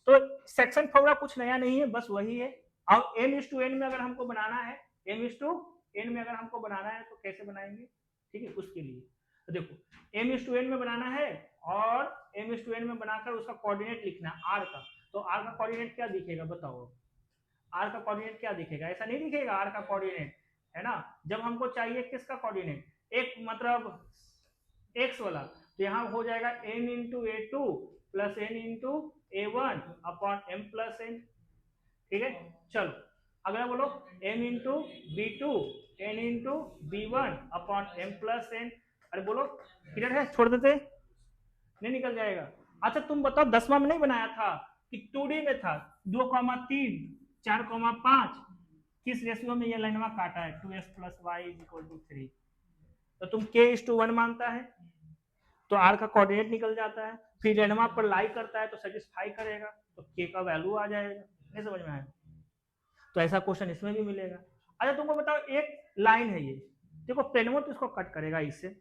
तो सेक्शन फॉर्मूला कुछ नया नहीं है, बस वही है। अब m इज टू n में अगर हमको बनाना है, m इज टू n में अगर हमको बनाना है तो कैसे बनाएंगे, ठीक है, उसके लिए तो देखो m इज टू n में बनाना है और m इज टू n में बनाकर उसका कोऑर्डिनेट लिखना है r का, तो r का कोऑर्डिनेट क्या दिखेगा बताओ, r का कोऑर्डिनेट क्या दिखेगा, ऐसा नहीं दिखेगा r का कोऑर्डिनेट, है ना। जब हमको चाहिए किसका कोऑर्डिनेट, एक मतलब x वाला, तो यहाँ हो जाएगा m into A two plus n into A one upon m plus n, ठीक है। चलो अगला बोलो m into B two n into B one upon m plus n, अरे बोलो क्लियर है, छोड़ देते नहीं निकल जाएगा। अच्छा तुम बताओ 10वां में नहीं बनाया था कि 2D में था 2,3 4,5 किस रेशियो में ये लाइनवा काटा है 2x plus Y is equal to 3, तो तुम k इज टू 1 मानता है तो r का कोऑर्डिनेट निकल जाता है, फिर रेनवा पर लाई करता है तो सेटिस्फाई करेगा तो k का वैल्यू आ जाएगा, नहीं समझ में आया। तो ऐसा क्वेश्चन इसमें भी मिलेगा। अच्छा तुमको बताओ एक लाइन है ये, देखो प्लेनमो तो इसको कट करेगा इससे,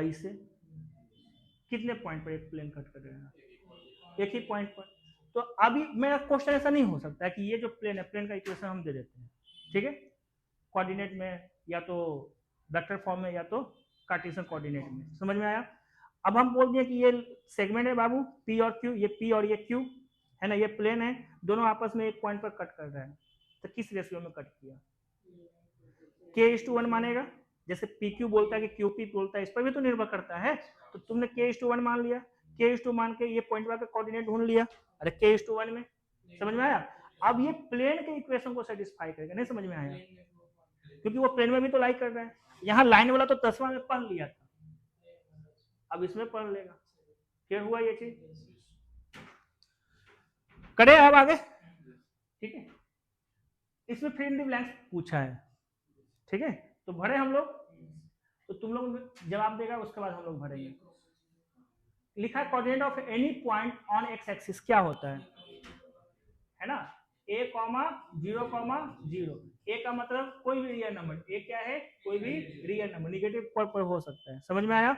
इससे कितने पॉइंट पर एक प्लेन कट करेगा, एक ही पॉइंट पर। तो अभी मेरा क्वेश्चन ऐसा नहीं हो सकता है कि ये जो प्लेन है, प्लेन का इक्वेशन हम दे देते हैं, ठीक है, कोऑर्डिनेट में या तो वेक्टर फॉर्म में या तो कार्टेशियन कोऑर्डिनेट में, समझ में आया। अब हम बोल दिए कि ये सेगमेंट है बाबू पी और क्यू, ये पी और ये क्यू है ना, ये प्लेन है, दोनों आपस में एक पॉइंट पर कट कर रहे हैं, तो किस रेशियो में कट किया, k इज टू 1 मानेगा, जैसे पी क्यू बोलता है कि क्यू पी बोलता है, इस पर भी तो निर्भर करता है। तो तुमने k इज टू 1 मान लिया, k इज टू मान के ये पॉइंट का कोऑर्डिनेट ढूंढ लिया, अरे k इज टू 1 में, समझ में आया। अब ये प्लेन के इक्वेशन को सेटिस्फाई करेगा, नहीं समझ में आया, क्योंकि वो प्लेन में भी तो लाई कर रहा है, यहाँ लाइन वाला तो 10वां में पढ़ लिया था, अब इसमें पढ़ लेगा, क्या हुआ ये चीज, करे अब आगे, ठीक है। इसमें फिल इन द ब्लैंक्स पूछा है, ठीक है, तो भरे हम लोग, तो तुम लोग जवाब देगा उसके बाद हम लोग भरेंगे। लिखा है coordinate of any point on x axis क्या होता है ना, a कॉमा 0,0, a का मतलब कोई भी रियल नंबर, a क्या है कोई भी रियल नंबर, निगेटिव पर हो सकता है, समझ में आया।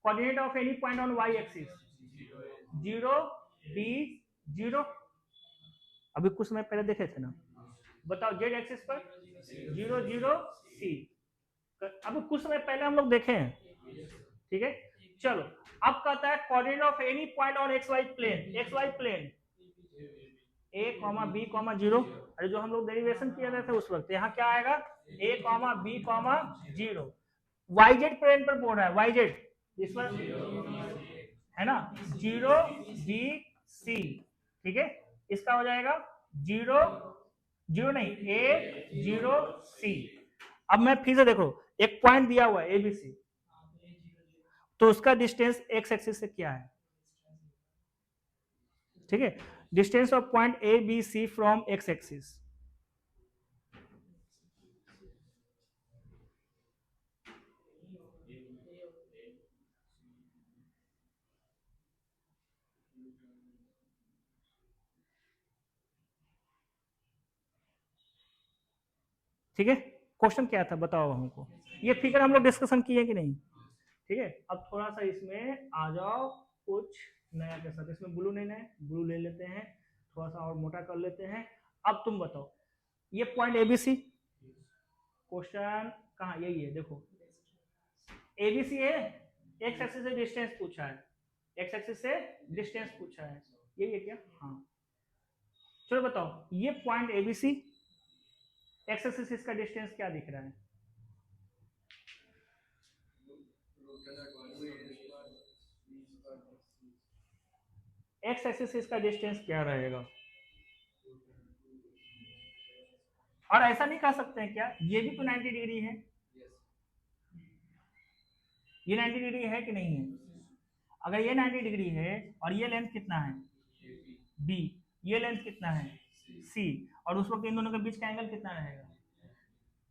Coordinate of any point on y axis 0 b 0, अभी कुछ समय पहले देखे थे ना, बताओ z एक्सिस पर 0 0 c, अभी कुछ समय पहले हम लोग देखे हैं, ठीक है। चलो अब कहता है coordinate of any point on X Y plane a comma b comma 0, अरे जो हम लोग डेरिवेशन किया रहे थे उस वक्त, यहाँ क्या आएगा a comma b comma 0, yz plane पर बोल रहा है, yz इस पर है ना 0 b c, ठीक है, इसका हो जाएगा 0 0 नहीं a 0 c। अब मैं फिर से देखो एक पॉइंट दिया हुआ है abc, तो उसका डिस्टेंस एक्स एक्सिस से क्या है, ठीक है, distance of point A B C from X axis, ठीक है। क्वेश्चन क्या था बताओ हमको, ये फिगर हम लोग डिस्कशन किए कि नहीं, ठीक है। अब थोड़ा सा इसमें आ जाओ कुछ नया के साथ, इसमें ब्लू नहीं है, ब्लू ले लेते हैं, थोड़ा सा और मोटा कर लेते हैं। अब तुम बताओ ये पॉइंट एबीसी, क्वेश्चन कहाँ यही है, देखो एबीसी है, एक्स एक्सिस से डिस्टेंस पूछा है, एक्स एक्सिस से डिस्टेंस पूछा है, यही है क्या, हाँ। चलो बताओ ये पॉइंट एबीसी, एक्स एक्सिस इसका डिस्टेंस क्या दिख रहा है, एक्स एक्सिस इसका डिस्टेंस क्या रहेगा, और ऐसा नहीं कह सकते हैं क्या ये भी तो 90 डिग्री है, ये 90 डिग्री है कि नहीं है, अगर ये 90 डिग्री है और ये लेंथ कितना है b, ये लेंथ कितना है c, और उस वक्त इन दोनों के बीच का एंगल कितना रहेगा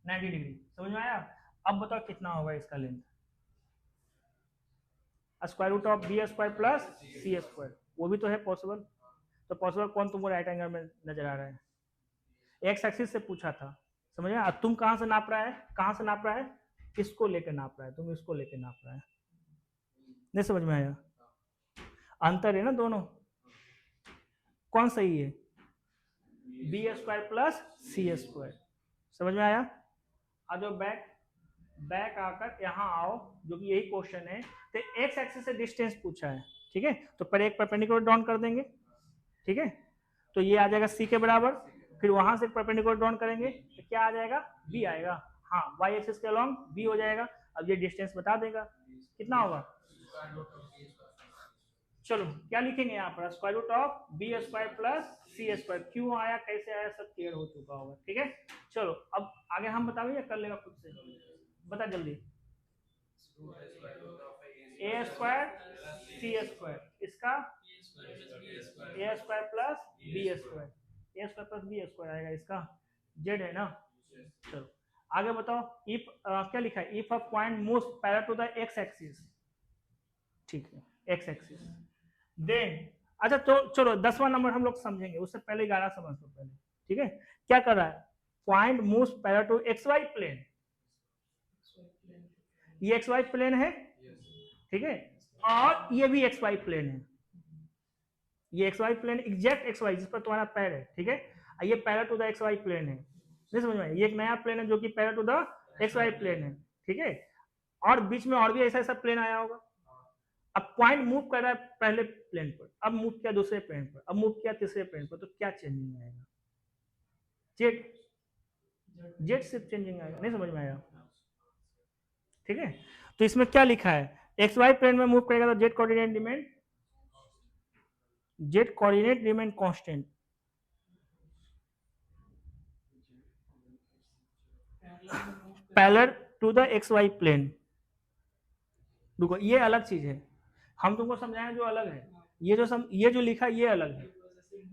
90 डिग्री, समझ में आया। अब बताओ कितना होगा इसका length, square root of B square plus C square, वो भी तो है पॉसिबल। तो पॉसिबल कौन तुमको राइट एंगल में नजर आ रहा है? एक्स एक्सिस से पूछा था, समझ में? तुम कहाँ से नाप रहा है, कहाँ से नाप रहा है? इसको लेकर नाप रहा है, तुम इसको लेकर नाप रहा है। नहीं समझ में आया? अंतर है ना दोनों, कौन सही है? B square plus C square. समझ में आया? आ जाओ बैक, बैक आकर यहाँ आओ, जो कि यही क्वेश्चन है। तो एक्स एक्सिस से डिस्टेंस पूछा है, ठीक है, तो पर एक परपेंडिकुलर ड्रॉन कर देंगे, ठीक है। तो ये आ जाएगा सी के बराबर, फिर वहां से परपेंडिकुलर ड्रॉन करेंगे तो क्या आ जाएगा? बी आएगा। हाँ, वाई एक्सिस के अलोंग बी हो जाएगा। अब ये डिस्टेंस बता देगा कितना होगा। चलो क्या लिखेंगे यहाँ पर? Square root of B square plus C square. क्यों आया, कैसे आया, सब क्लियर हो चुका होगा, ठीक है। चलो अब आगे हम बताओ या कर लेगा खुद से? बता जल्दी। ए स्क्वायर सी स्क्वायर, इसका ए स्क्वायर प्लस बी स्क्वायर, ए स्क्वायर प्लस बी स्क्वायर आएगा, इसका जेड है ना। चलो आगे बताओ। इफ क्या लिखा है? If a point moves parallel to the X axis, ठीक है, एक्स एक्सिस, देन, अच्छा तो चलो 10वां नंबर हम लोग समझेंगे, उससे पहले 11 समझ लो पहले, ठीक है। क्या कर रहा है? Point moves parallel to X Y plane, ये एक्स वाई प्लेन है, ठीक है, और ये भी एक्स वाई प्लेन है, ये X Y plane exact X Y जिस पर तुम्हारा पैर है, ठीक है। ये parallel to the X Y plane है, नहीं समझ में? ये एक नया प्लेन है जो कि parallel to the X Y plane है, ठीक है। और बीच में और भी ऐसा ऐसा प्लेन आया होगा। अब पॉइंट मूव कर रहा है पहले प्लेन पर, अब मूव किया दूसरे प्लेन पर, अब मूव किया तीसरे प्लेन पर, तो क्या चेंजिंग आएगा? जेड, जेड सिर्फ चेंजिंग आएगा, नहीं समझ में आया? ठीक है। तो इसमें क्या लिखा है? एक्स वाई प्लेन में मूव करेगा तो Z coordinate remain, Z coordinate remain constant, parallel to the X Y plane. देखो ये अलग चीज है, हम तुमको समझाएं जो अलग है, ये जो लिखा ये अलग है।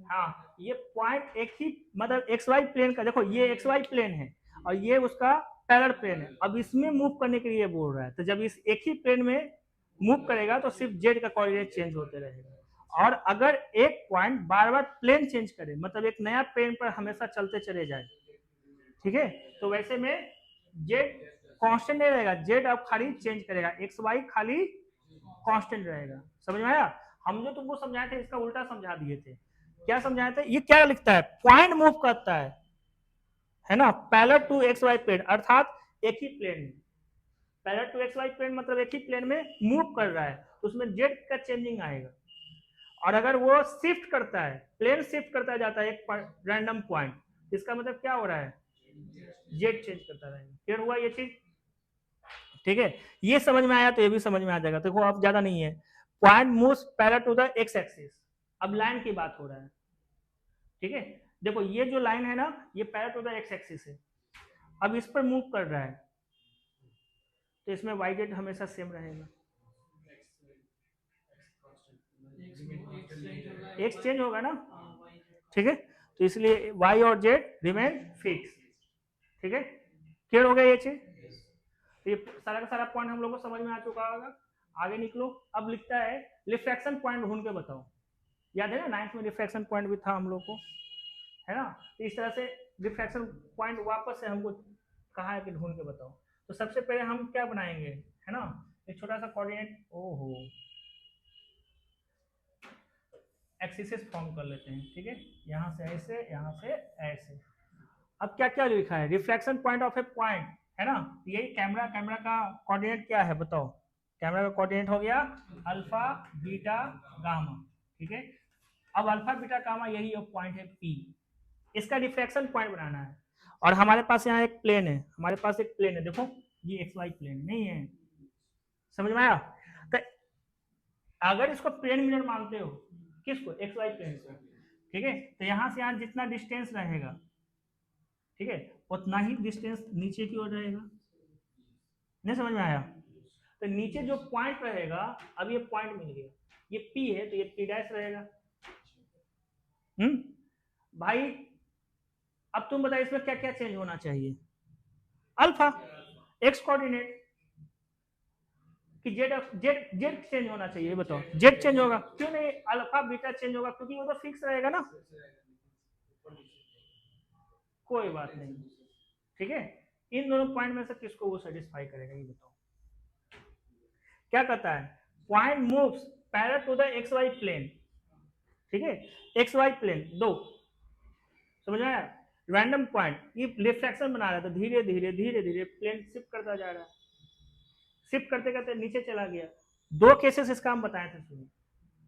हाँ, ये पॉइंट एक ही मतलब एक्स वाई प्लेन का, देखो ये एक्स वाई प्लेन है और ये उसका पैरेलल प्लेन है। अब इसमें मूव करने के लिए बोल रहा है, तो जब इस एक ही प्लेन में मूव करेगा तो सिर्फ जेड का कोऑर्डिनेट चेंज होते रहेगा। और अगर एक पॉइंट बार बार प्लेन चेंज करे, मतलब एक नया प्लेन पर हमेशा चलते चले जाए, ठीक है, तो वैसे में जेड कांस्टेंट नहीं रहेगा, जेड अब खाली चेंज करेगा, एक्स वाई खाली कांस्टेंट रहेगा। समझ में आया? हम जो तुमको समझाए थे इसका उल्टा समझा दिए थे। क्या समझाए थे? ये क्या लिखता है? पॉइंट मूव करता है ना, parallel to X Y plane, अर्थात एक ही प्लेन में, parallel to X Y plane मतलब एक ही प्लेन में मूव कर रहा है, तो उसमें जेड का चेंजिंग आएगा। और अगर वो शिफ्ट करता है, प्लेन शिफ्ट करता जाता है एक रैंडम पॉइंट, इसका मतलब क्या हो रहा है? जेड चेंज करता रहेगा। क्लियर हुआ ये चीज? ठीक है, ये समझ में आया तो ये भी समझ में आ जाएगा। देखो अब ज्यादा नहीं है, point moves parallel to the X axis. अब लाइन की बात हो रहा है, ठीक है। देखो ये जो लाइन है ना, ये parallel to the X axis है, अब इस पर मूव कर रहा है, तो इसमें वाई जेड हमेशा सेम रहेगा। एक्स चेंज होगा ना, ठीक है, तो इसलिए वाई और जेड रिमेन फिक्स। ठीक है, क्लियर हो गया ये चीज? तो ये सारा का सारा पॉइंट हम लोग को समझ में आ चुका होगा। आगे निकलो। अब लिखता है रिफ्रैक्शन पॉइंट ढूंढ के बताओ। याद है ना 9th में रिफ्रैक्शन पॉइंट भी था हम लोग को, है ना। तो इस तरह से रिफ्रैक्शन पॉइंट वापस से हमको कहा है कि ढूंढ के बताओ। तो सबसे पहले हम क्या बनाएंगे, है ना, एक छोटा सा कोऑर्डिनेट, ओहो, एक्सिस फॉर्म कर लेते हैं, ठीक है, यहाँ से ऐसे, यहाँ से ऐसे। अब क्या क्या लिखा है? Reflection point of a point, है ना, यही कैमरा, कैमरा का कोऑर्डिनेट क्या है बताओ? कैमरा का कोऑर्डिनेट हो गया अल्फा बीटा गामा, ठीक है। अब अल्फा बीटा गामा यही पॉइंट है पी, इसका रिफ्लेक्शन पॉइंट बनाना है। और हमारे पास यहाँ एक प्लेन है, हमारे पास एक प्लेन है, देखो ये एक्स वाई प्लेन नहीं है, समझ में आया? तो अगर इसको प्लेन मिरर मानते हो, किसको? एक्स वाई प्लेन को, ठीक है, तो यहाँ से यहाँ जितना डिस्टेंस रहेगा, ठीक है, उतना ही डिस्टेंस नीचे की ओर रहेगा। नहीं समझ में आया? तो नीचे जो पॉइंट रहेगा, अब ये पॉइंट मिल गया, ये पी है तो ये पी डैश रहेगा। भाई अब तुम बताओ इसमें क्या क्या चेंज होना चाहिए? अल्फा, एक्स कोऑर्डिनेट, कि जेड जेड जेड चेंज होना चाहिए, बताओ जेड चेंज होगा क्यों नहीं, अल्फा बीटा चेंज होगा क्योंकि वो तो फिक्स रहेगा ना, कोई बात नहीं, ठीक है। इन दोनों पॉइंट में से किसको वो सेटिस्फाई करेगा ये बताओ। क्या कहता है, point moves parallel to the X Y plane, ठीक है, एक्स वाई प्लेन दो, समझ में आया, रैंडम पॉइंट ये रिफ्लेक्शन बना रहा था, धीरे धीरे धीरे धीरे प्लेन शिफ्ट करता जा रहा है, शिफ्ट करते करते नीचे चला गया। दो केसेस इसका हम बताए थे, सुनिए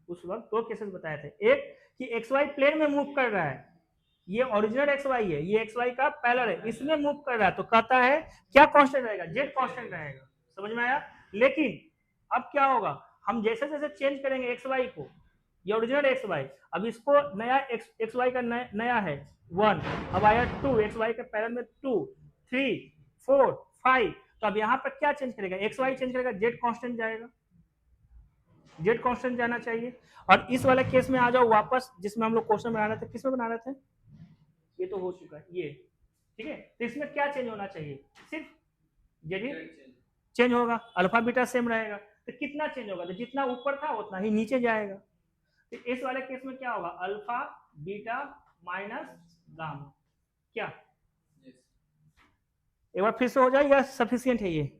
उस वक्त दो केसेस बताए थे, एक कि एक्स वाई प्लेन में मूव कर रहा है, ये ओरिजिनल एक्स वाई है, ये एक्स वाई का पैरेलल है, इसमें मूव कर रहा है, तो कहता है क्या कांस्टेंट रहेगा, जेड कांस्टेंट रहेगा, समझ में आया। लेकिन अब क्या होगा, हम जैसे जैसे चेंज करेंगे एक्स वाई को, ये ओरिजिनल एक्स वाई, अब इसको नया एक्स वाई का नया है 1, अब आया 2, एक्स वाई के पैरेलल में 2, 3, 4, 5, तो अब यहाँ पर क्या चेंज करेगा, एक्स वाई चेंज करेगा, जेड कांस्टेंट जाएगा, जेड कांस्टेंट जाना चाहिए। और इस वाले केस में आ जाओ वापस, जिसमें हम लोग क्वेश्चन बना रहे थे, किसमें बना रहे थे, ये तो हो चुका है ये, ठीक है, तो इसमें क्या चेंज होना चाहिए, सिर्फ जेड ही चेंज होगा, अल्फा बीटा सेम रहेगा, तो कितना चेंज होगा, तो जितना ऊपर था उतना ही नीचे जाएगा, तो इस वाले केस में क्या होगा, अल्फा बीटा माइनस गामा, क्या एक बार फिर से हो जाएगा, सफिशियंट है ये,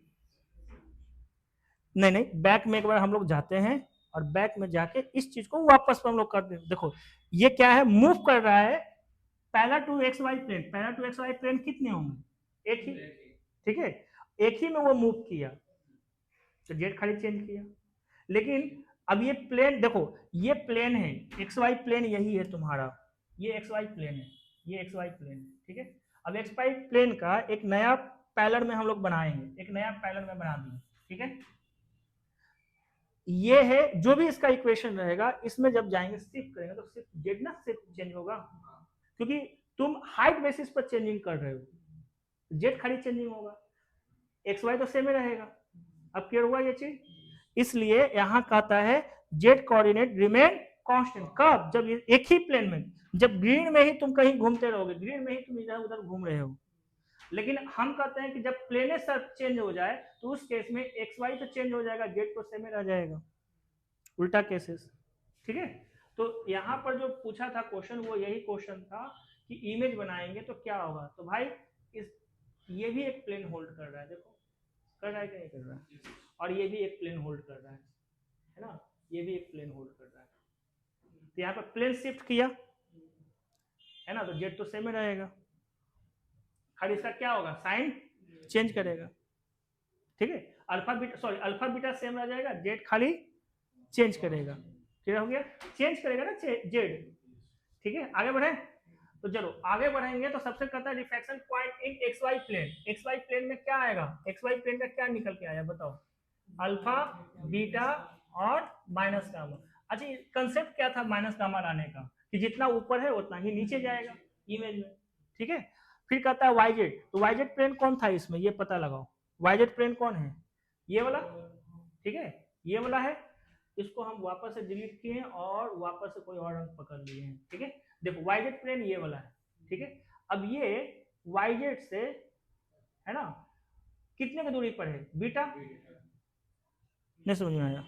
नहीं नहीं, बैक में एक बार हम लोग जाते हैं और बैक में जाके इस चीज को वापस हम लोग करते हैं। देखो ये क्या है, मूव कर रहा है पहला टू एक्स वाई प्लेन, पहला टू एक्स वाई प्लेन कितने होंगे, एक ही, ठीक है, एक ही में वो मूव किया, तो जेड खाली चेंज किया। लेकिन अब ये प्लेन देखो, ये प्लेन है एक्स वाई प्लेन, यही है तुम्हारा, ये एक्स वाई प्लेन है, ये एक्स वाई प्लेन है, ठीक है। अब एक्स वाई प्लेन का एक नया पैरेलल में हम लोग बनाएंगे, एक नया पैरेलल में बना दिए, ठीक है। ये है जो भी इसका इक्वेशन रहेगा, इसमें जब जाएंगे शिफ्ट करेंगे तो सिर्फ जेड ना सिर्फ चेंज होगा, क्योंकि तुम हाइट बेसिस पर चेंजिंग कर रहे हो, जेड खाली चेंजिंग होगा, एक्स वाई तो सेम ही रहेगा। अब क्लियर हुआ ये चीज, इसलिए यहां कहता है जेड कोऑर्डिनेट रिमेन कांस्टेंट, कब, जब एक ही प्लेन में, जब ग्रीन में ही तुम कहीं घूमते रहोगे, ग्रीन में ही तुम इधर उधर घूम रहे हो। लेकिन हम कहते हैं कि जब प्लेने सर्फ चेंज हो जाए तो उस केस में एक्स वाई तो चेंज हो जाएगा, जेड तो सेम ही रह जाएगा, उल्टा केसेस, ठीक है। तो यहाँ पर जो पूछा था क्वेश्चन वो यही क्वेश्चन था कि इमेज बनाएंगे तो क्या होगा, तो भाई इस ये भी एक प्लेन होल्ड कर रहा है, देखो कर रहा है कि नहीं कर रहा है, और ये भी एक प्लेन होल्ड कर रहा है ना, ये भी एक प्लेन होल्ड कर रहा है, तो यहाँ पर प्लेन शिफ्ट किया है ना, तो जेड तो सेम ही रहेगा, खाली इसका क्या होगा, साइन चेंज करेगा, ठीक है, alpha beta sorry alpha beta same रह जाएगा, जेड खाली चेंज करेगा, क्लियर हो गया, चेंज करेगा ना जेड, ठीक है। आगे बढ़े, तो चलो आगे बढ़ेंगे, तो सबसे कहता है reflection point in X Y plane, X Y plane में क्या आएगा, एक्स वाई प्लेन का क्या निकल के आया बताओ, अल्फा बीटा और माइनस गामा। अच्छा कंसेप्ट क्या था माइनस गामा लाने का, कि जितना ऊपर है उतना ही नीचे जाएगा इमेज में, ठीक है। फिर कहता है वाई जेड, तो वाई जेड प्लेन कौन था इसमें, ये पता लगाओ, वाई जेड प्लेन कौन है, ये वाला, ठीक है, ये वाला है, इसको हम वापस से डिलीट किए और वापस से कोई और रंग पकड़ लिए हैं, ठीक है। देखो वाई जेड प्लेन ये वाला है, ठीक है। अब ये वाई जेड से है ना कितने की दूरी पर है, बीटा, नहीं समझ में आया,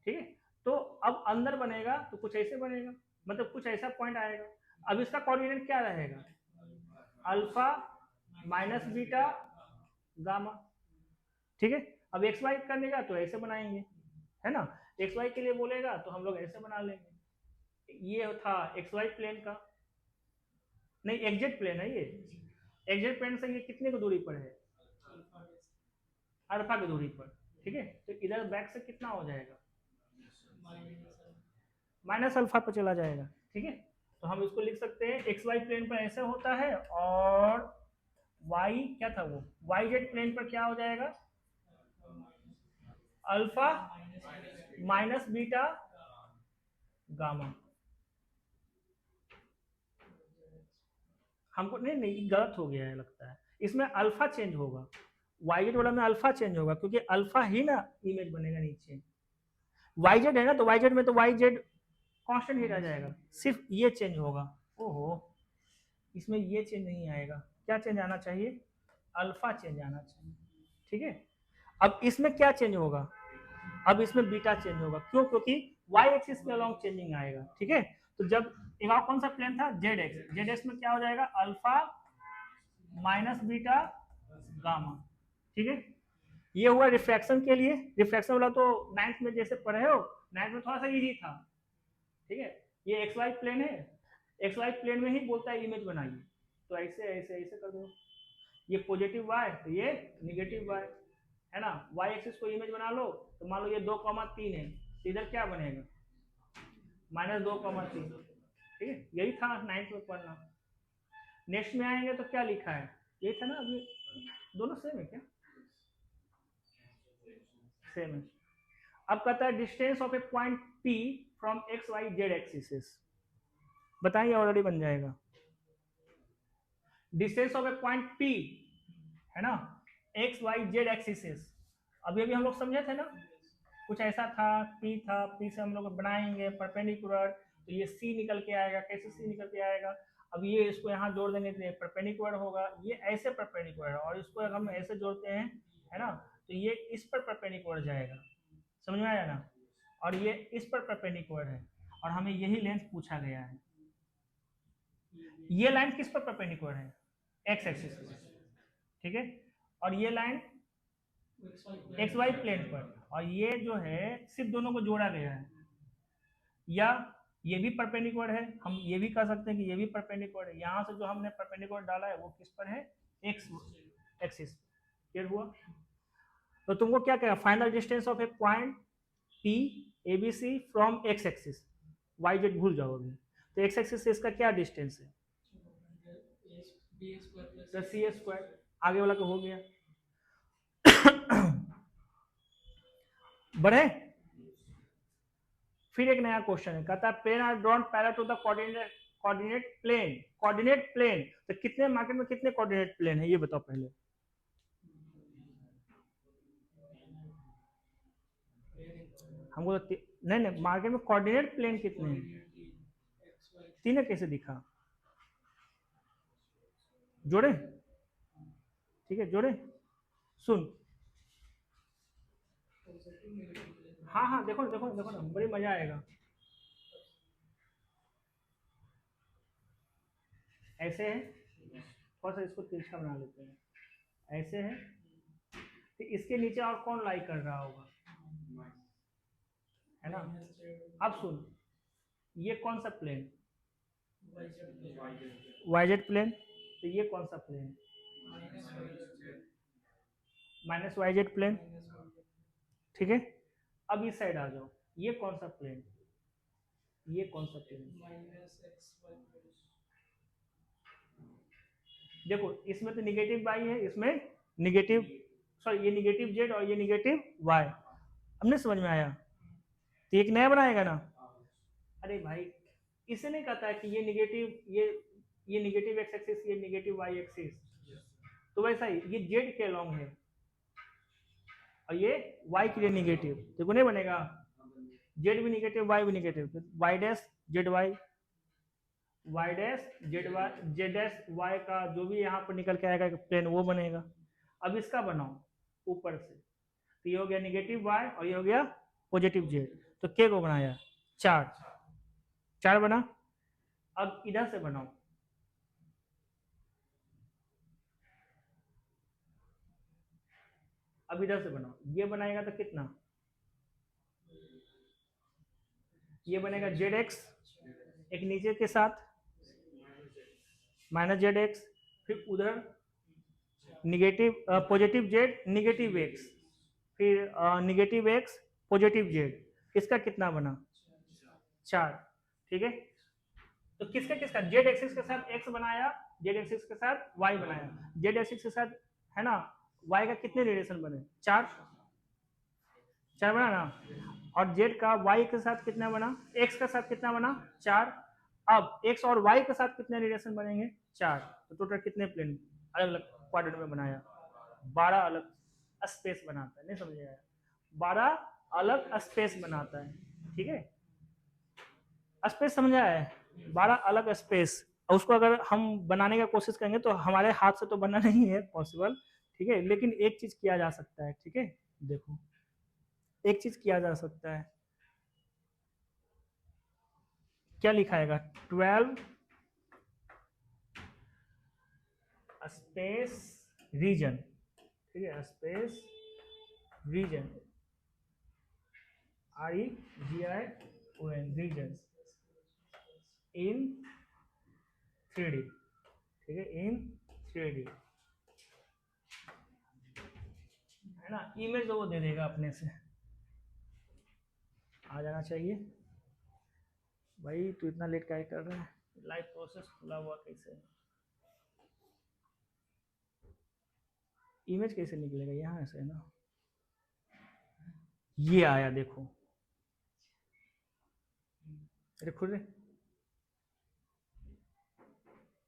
ठीक है। तो अब अंदर बनेगा तो कुछ ऐसे बनेगा, मतलब कुछ ऐसा पॉइंट आएगा। अब इसका कोऑर्डिनेट क्या रहेगा, अल्फा माइनस बीटा गामा, ठीक है। अब एक्स वाई करने का तो ऐसे बनाएंगे, है ना, एक्स वाई के लिए बोलेगा तो हम लोग ऐसे बना लेंगे, ये था एक्स वाई प्लेन का, नहीं एक्जेक्ट प्लेन है ये, एक्जेक्ट प्लेन से ये कितने की दूरी पर है, अल्फा की दूरी पर, ठीक है। तो इधर बैक से कितना हो जाएगा, माइनस अल्फा पर चला जाएगा, ठीक है। तो हम इसको लिख सकते हैं एक्स वाई प्लेन पर ऐसे होता है, और वाई क्या था वो, वाई जेड प्लेन पर क्या हो जाएगा, अल्फा माइनस बीटा गामा। हमको नहीं नहीं गलत हो गया है लगता है, इसमें अल्फा चेंज होगा, वाई जेड वाला में अल्फा चेंज होगा, क्योंकि अल्फा ही ना इमेज बनेगा नीचे, वाई जेड है ना, तो वाई जेड में तो वाई जेड कांस्टेंट ही रह जाएगा, सिर्फ ये चेंज होगा, ओहो इसमें ये चेंज नहीं आएगा, क्या चेंज आना चाहिए, अल्फा चेंज आना चाहिए, ठीक है। अब इसमें क्या चेंज होगा, अब इसमें बीटा चेंज होगा, क्यों? क्योंकि वाई एक्सिस के अलॉन्ग चेंजिंग आएगा, ठीक है। तो जब एक और कौन सा प्लेन था, जेड एक्स, जेड एक्स में क्या हो जाएगा, अल्फा माइनस बीटा गामा, ठीक है। ये हुआ रिफ्रैक्शन के लिए। रिफ्रैक्शन वाला तो नाइन्थ में जैसे पढ़े हो, नाइन्थ में थोड़ा सा इजी था, ठीक है। ये एक्स वाई प्लेन है, एक्स वाई प्लेन में ही बोलता है इमेज बनाइए, तो ऐसे ऐसे ऐसे कर दो, ये पॉजिटिव वाई तो ये निगेटिव वाई, है ना। वाई एक्सिस को इमेज बना लो, तो मान लो ये 2,3 है, तो इधर क्या बनेगा, -2,3, ठीक है। यही था नाइन्थ में पढ़ना। नेक्स्ट में आएंगे तो क्या लिखा है, यही था ना। अभी दोनों सेम है क्या, सेम है। अब कहता है distance of a point P from X Y Z axis, बताइए, ऑलरेडी बन जाएगा। Distance of a point P, है ना, एक्स वाई जेड एक्सिस, अभी अभी हम लोग समझे थे ना, कुछ ऐसा था, पी था, पी से हम लोग बनाएंगे परपेंडिकुलर, तो ये सी निकल के आएगा। कैसे सी निकल के आएगा, अब ये इसको यहाँ जोड़ देंगे तो ये परपेंडिकुलर होगा, ये ऐसे परपेंडिकुलर है, और इसको अगर हम ऐसे जोड़ते हैं, है ना, तो ये इस पर परपेंडिकुलर जाएगा, समझ में आया ना। और ये इस पर परपेंडिकुलर है, और हमें यही लेंथ पूछा गया है। ये लाइन किस पर परपेंडिकुलर है, एक्स एक्सिस, ठीक है। और ये लाइन एक्स वाई प्लेन पर, और ये जो है सिर्फ दोनों को जोड़ा गया है, या ये भी परपेंडिकुलर है, हम ये भी कह सकते हैं कि ये भी परपेंडिकुलर है। यहाँ से जो हमने परपेंडिकुलर डाला है वो किस पर है, एक्स एक्सिस। क्लियर हुआ। तो तुमको क्या कहेगा, final distance of a point P A B C from X axis, Y Z भूल जाओगे, तो एक्स एक्सिस से इसका क्या डिस्टेंस है, तो सी स्क्वायर, आगे वाला को हो गया। बढ़े, फिर एक नया क्वेश्चन है, कहता है plane are drawn parallel to the coordinate plane. Coordinate plane, तो कितने मार्केट में कितने कोऑर्डिनेट प्लेन है, ये बताओ पहले। हमको तो नहीं नहीं, मार्केट में कोऑर्डिनेट प्लेन कितने हैं, 3 है, कैसे दिखा, जोड़े, ठीक है, जोड़े, सुन, हाँ हाँ, देखो देखो देखो ना, बड़ी मजा आएगा। ऐसे है, थोड़ा सा इसको तिरछा बना लेते हैं, ऐसे है, तो इसके नीचे और कौन लाई कर रहा होगा, है ना। अब सुन, ये कौन सा प्लेन, वाईजेड प्लेन, तो ये कौन सा प्लेन, माइनस वाईजेड प्लेन, ठीक है। अब इस साइड आ जाओ, ये कौन सा प्लेन, ये कौन सा प्लेन, देखो इसमें तो निगेटिव वाई है, इसमें निगेटिव, सॉरी ये निगेटिव जेड और ये निगेटिव वाई, हमने समझ में आया। तो एक नया बनाएगा ना, अरे भाई इसे नहीं कहता है कि ये निगेटिव, ये निगेटिव एक्स एक्सिस, ये निगेटिव वाई एक्सिस, तो वैसा ही ये जेड के अलॉन्ग है और ये वाई के लिए निगेटिव, देखो नहीं बनेगा, जेड भी निगेटिव वाई भी negative, Y dash Z Y, Y dash Z Y, Z dash Y का जो भी यहाँ पर निकल के आएगा प्लेन वो बनेगा। अब इसका बनाओ ऊपर से, तो ये हो गया निगेटिव वाई और ये हो गया पॉजिटिव जेड, तो के को बनाया 4, 4 बना। अब इधर से बनाओ, अब इधर से बनाओ, ये बनाएगा तो कितना, ये बनेगा जेड एक्स एक नीचे के साथ माइनस जेड एक्स, फिर उधर negative positive Z negative x, फिर निगेटिव एक्स पॉजिटिव जेड, इसका कितना बना 4, ठीक है। तो किसका किसका, जेड एक्सिस के साथ एक्स बनाया, जेड एक्सिस के साथ वाई बनाया, जेड एक्सिस के साथ, है ना, वाई का कितने रिलेशन बने 4, 4 बना ना। और जेड का वाई के साथ कितना बना, एक्स के साथ कितना बना 4। अब एक्स और वाई के साथ कितने रिलेशन बनेंगे 4, तो टोटल कितने प्लेन अलग अलग क्वाड्रेंट में बनाया, 12 अलग स्पेस बनाता है, नहीं समझ आया, 12 अलग स्पेस बनाता है, ठीक है। स्पेस समझा है, 12 अलग स्पेस, और उसको अगर हम बनाने का कोशिश करेंगे तो हमारे हाथ से तो बना नहीं है पॉसिबल, ठीक है, लेकिन एक चीज किया जा सकता है, ठीक है। देखो एक चीज किया जा सकता है, क्या लिखाएगा, 12 स्पेस रीजन, ठीक है, स्पेस रीजन, REGION रीजन इन 3D, ठीक है, इन 3D, है ना। इमेज वो दे देगा अपने से, आ जाना चाहिए। भाई तू इतना लेट क्या कर रहा है, लाइव प्रोसेस खुला हुआ कैसे है? इमेज कैसे निकलेगा, यहाँ से ना, ये आया देखो, अरे खुद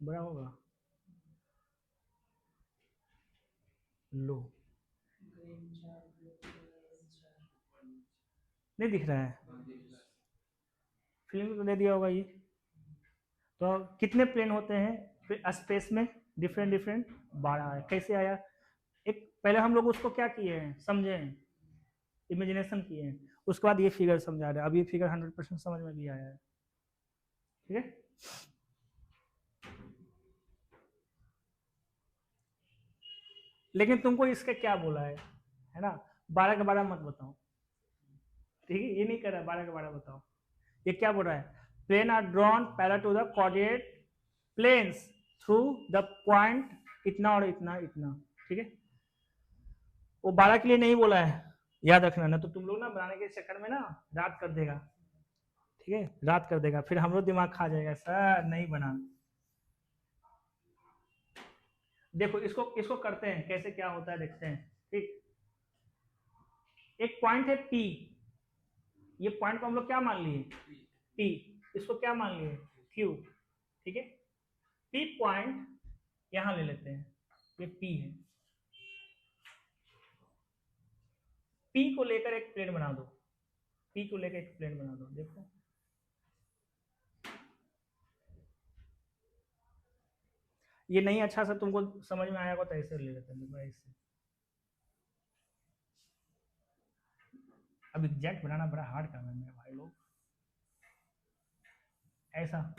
बड़ा होगा, लो नहीं दिख रहा है, फिल्म तो दे दिया होगा ये। तो कितने प्लेन होते हैं स्पेस में, डिफरेंट डिफरेंट, 12 है। कैसे आया, एक पहले हम लोग उसको क्या किए हैं, समझे हैं, इमेजिनेशन किए हैं, उसके बाद ये फिगर समझा रहे हैं। अब ये फिगर 100% समझ में भी आया है, ठीक है। लेकिन तुमको इसका क्या बोला है ना, 12 के 12 मत बताओ, ठीक है, ये नहीं कर रहा है 12 के 12 बताओ। ये क्या बोल रहा है, plane are drawn parallel to the coordinate planes through the point इतना और इतना इतना, ठीक है। वो 12 के लिए नहीं बोला है, याद रखना, ना तो तुम लोग ना बनाने के चक्कर में ना रात कर देगा, ठीक है, रात कर देगा, फिर हम लोग दिमाग खा जाएगा, सर नहीं बना। देखो इसको इसको करते हैं, कैसे क्या होता है देखते हैं, ठीक। एक पॉइंट है P, ये पॉइंट को हम लोग क्या मान लिए, P, इसको क्या मान लिए, Q, ठीक है। P पॉइंट यहां ले लेते हैं, ये P है, P को लेकर एक प्लेन बना दो, P को लेकर एक प्लेन बना दो, देखो ये नहीं अच्छा सा तुमको समझ में आएगा तो ऐसे ले लेते हैं, देखो ऐसे। अब एग्जैक्ट बनाना बड़ा हार्ड काम है मेरे भाई लोग, ऐसा,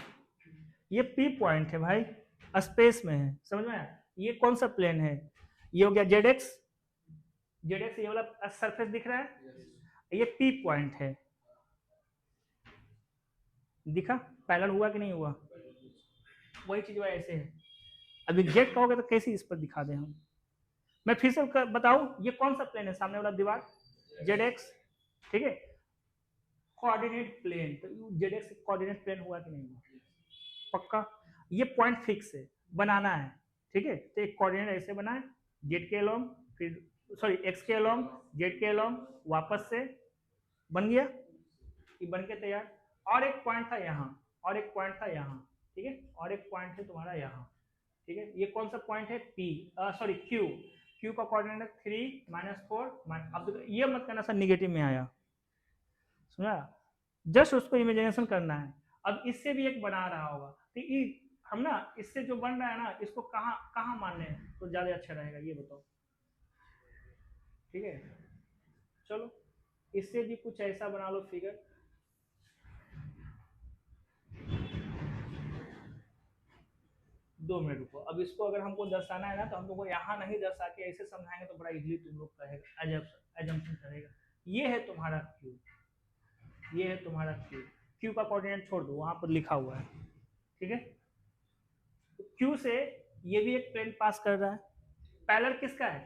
ये P पॉइंट है भाई, स्पेस में है, समझ में आया। ये कौन सा प्लेन है, ये हो गया ZX, ZX ये वाला सरफेस दिख रहा है, ये P पॉइंट है, दिखा, पैरेलल हुआ कि नहीं हुआ, वही चीज वह ऐसे है। अब एग्जैक्ट कहोगे तो कैसे इस पर दिखा दें हम, मैं फिर से बताऊं, ये कौन सा प्लेन है, सामने वाला दीवार ZX, ठीक है, कोऑर्डिनेट प्लेन, तो ZX कोऑर्डिनेट प्लेन हुआ कि नहीं हुआ, पक्का। ये पॉइंट फिक्स है, बनाना है, ठीक है, तो एक कोऑर्डिनेट ऐसे बनाए, जेड के अलोंग, फिर सॉरी एक्स के अलोंग, जेड के अलोंग, वापस से बन गया, ये बन के तैयार। और एक पॉइंट था यहाँ, और एक पॉइंट था यहाँ, ठीक है, और एक पॉइंट है तुम्हारा यहाँ, ठीक है। ये कौन सा पॉइंट है, P, सॉरी Q, Q का कोऑर्डिनेट 3 -4, अब ये मत करना सर निगेटिव में आया, सुना, जस्ट उसको इमेजिनेशन करना है। अब इससे भी एक बना रहा होगा, तो हम ना इससे जो बन रहा है ना, इसको कहाँ कहाँ मान लें तो ज्यादा अच्छा रहेगा, ये बताओ, ठीक है। चलो इससे भी कुछ ऐसा बना लो फिगर, दो मिनट रुको। अब इसको अगर हमको दर्शाना है ना, तो हम लोग को यहाँ नहीं दर्शा के ऐसे समझाएंगे तो बड़ा इजीली तुम लोग कहेगा, एजम्पशन करेगा। ये है तुम्हारा Q, ये है तुम्हारा Q, Q का कोऑर्डिनेट छोड़ दो, वहां पर लिखा हुआ है, ठीक है। तो Q से ये भी एक प्लेन पास कर रहा है, पैरेलल किसका है,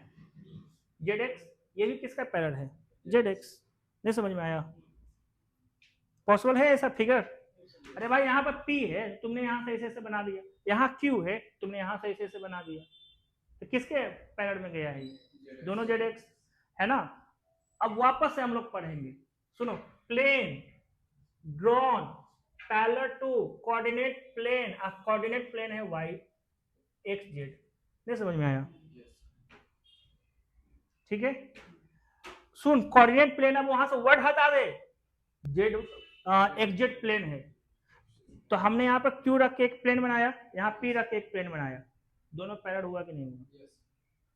ZX, ये भी किसका पैरेलल है, ZX। नहीं समझ में आया, पॉसिबल है ऐसा फिगर, अरे भाई यहाँ पर P है, तुमने यहाँ से ऐसे बना दिया, यहाँ Q है, तुमने यहाँ से ऐसे बना दिया, तो किसके पैरेलल में गया है ये, दोनों ZX, है ना। अब वापस से हम लोग पढ़ेंगे, सुनो, plane drawn parallel to coordinate plane, coordinate plane है Y X Z, नहीं समझ में आया, ठीक है। सुन, कोऑर्डिनेट प्लेन, अब वहां से वर्ड हटा दे, जेड XZ प्लेन है, तो हमने यहाँ पर Q रख के एक प्लेन बनाया, यहाँ P रख के एक प्लेन बनाया, दोनों पैरेलल हुआ कि नहीं हुआ,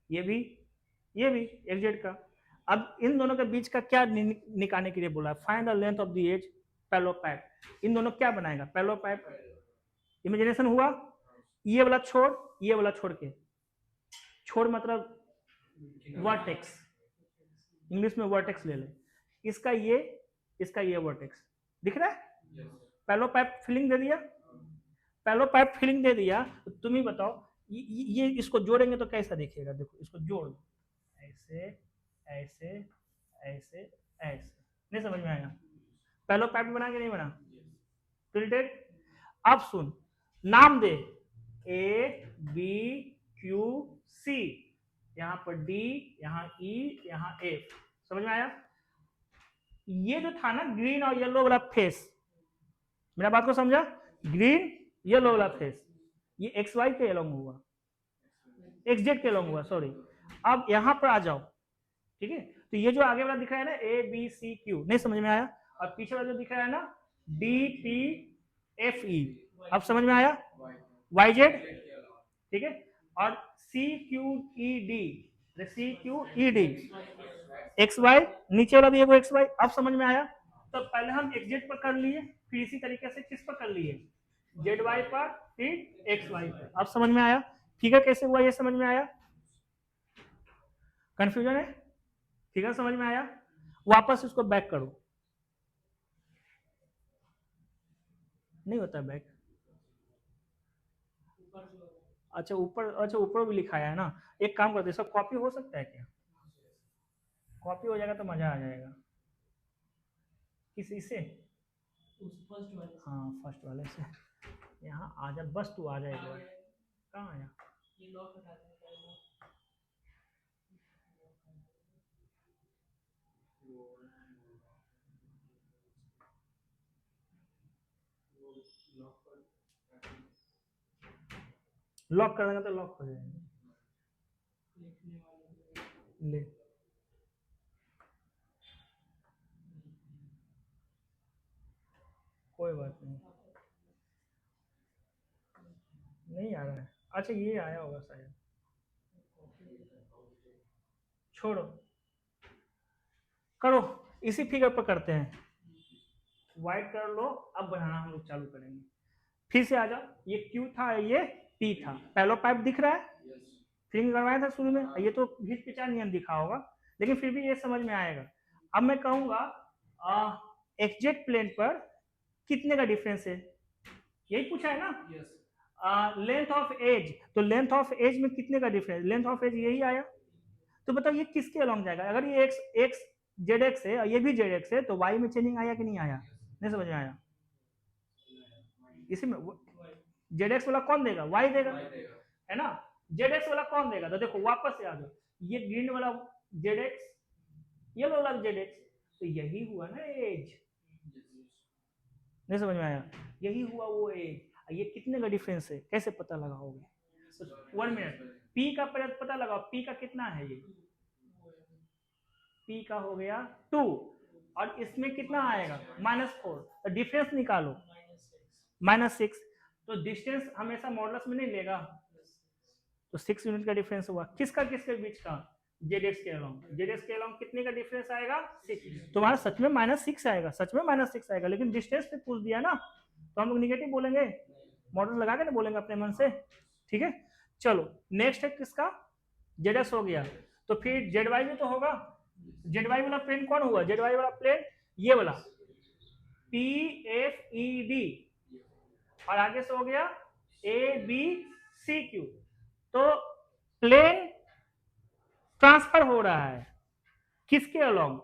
ये भी XZ का। अब इन दोनों के बीच का क्या निकालने के लिए बोला है? Find the length of the edge parallelopiped. इन दोनों क्या बनाएगा? पैलो पाइप। इमेजिनेशन हुआ? ये वाला छोड़, ये वाला छोड़ के, छोड़ मतलब वर्टेक्स, इंग्लिश में वर्टेक्स ले ले। इसका ये वर्टेक्स दिख रहा है? पैलो पाइप फिलिंग दे दिया, पैलो पाइप फिलिंग दे दिया। तो तुम ही बताओ ये इसको जोड़ेंगे तो कैसा दिखेगा? देखो इसको जोड़, ऐसे ऐसे ऐसे ऐसे, नहीं समझ में आया? पैलो पाइप बना के नहीं बना? फिल्टेड। अब सुन, नाम दे ए बी क्यू सी, यहां पर डी, यहां ई, यहां एफ। समझ में आया? ये जो था ना ग्रीन और येलो वाला फेस, मेरा बात को समझा? ग्रीन येलो वाला फेस, ये एक्स वाई के एलोंग हुआ, एक्स जेड के एलोंग हुआ, सॉरी। अब यहां पर आ जाओ, ठीक है? तो ये जो आगे वाला दिख रहा है ना ए बी सी क्यू, नहीं समझ में आया? और पीछे वाला जो दिख रहा है ना डी पी एफ ई, अब समझ में आया? वाई जेड, ठीक है? और C Q E D, C Q E D, X Y, नीचे वाला भी एगो एक्स वाई। अब समझ में आया? तो पहले हम एक्स जेड पर कर लिए, फिर इसी तरीके से किस पर कर लिए? जेड वाई पर, फिर एक्स वाई पर। अब समझ में आया? फिगर कैसे हुआ ये समझ में आया? कंफ्यूजन है? फिगर समझ में आया? वापस इसको बैक करो, नहीं होता बैक। अच्छा ऊपर, अच्छा ऊपर भी लिखा है ना। एक काम करते, सब कॉपी हो सकता है क्या? कॉपी हो जाएगा तो मजा आ जाएगा। किसी से? हाँ फर्स्ट वाले से। यहाँ आ जा, बस तू आ जा एक बार। कहाँ आया? लॉक कर देगा तो लॉक हो जाएगा। ले, कोई बात नहीं, नहीं आ रहा है। अच्छा ये आया होगा शायद, छोड़ो, करो, इसी फिगर पर करते हैं। वाइट कर लो, अब बनाना हम लोग चालू करेंगे। फिर से आ जाओ, ये क्यू था, ये पी था, पैलो पाइप दिख रहा है? फिलिंग करवाया था शुरू में, ये तो घिस पिचा नियम दिखा होगा, लेकिन फिर भी ये समझ में आएगा। अब मैं कहूंगा एक्जेक्ट प्लेन पर कितने का डिफरेंस है, यही पूछा है ना? लेंथ ऑफ एज, तो लेंथ ऑफ एज में कितने का डिफरेंस? लेंथ ऑफ एज यही आया। तो बताओ ये किसके अलॉन्ग जाएगा? अगर ये एक्स एक्स जेड एक्स है और ये भी जेड एक्स है, तो वाई में चेंजिंग आया कि नहीं आया? नहीं समझ में आया? इसी में जेड एक्स वाला कौन देगा? वाई देगा, है ना? जेड एक्स वाला कौन देगा? तो देखो वापस से आ जाओ, ये ग्रीन वाला जेड एक्स, ये वाला जेड एक्स, तो यही हुआ ना एज। नहीं समझ में आया? यही हुआ वो एज। ये कितने का डिफरेंस है, कैसे पता लगाओगे? तो 1 मिनट, पी का पता लगाओ, पी का कितना है? ये पी का हो गया 2, और इसमें कितना आएगा? -4, तो डिफरेंस निकालो, -6। तो डिस्टेंस हमेशा मॉडुलस में नहीं लेगा, तो 6 यूनिट का डिफरेंस हुआ। किसका किसके बीच का? जेड एक्स के अलॉन्ग, जेड एक्स के अलॉन्ग कितने का डिफरेंस आएगा? 6। तुम्हारा सच में -6 आएगा, सच में -6 आएगा, लेकिन डिस्टेंस पे पूछ दिया ना, तो हम लोग निगेटिव बोलेंगे, मॉडल लगा के ना बोलेंगे अपने मन से, ठीक है? चलो नेक्स्ट है किसका? जेड एक्स हो गया, तो फिर जेड वाई भी तो होगा। जेड वाई वाला प्लेन कौन हुआ? जेड वाई वाला प्लेन ये वाला पी एफ ई डी, और आगे से हो गया ए बी सी क्यू। तो प्लेन ट्रांसफर हो रहा है किसके अलॉन्ग?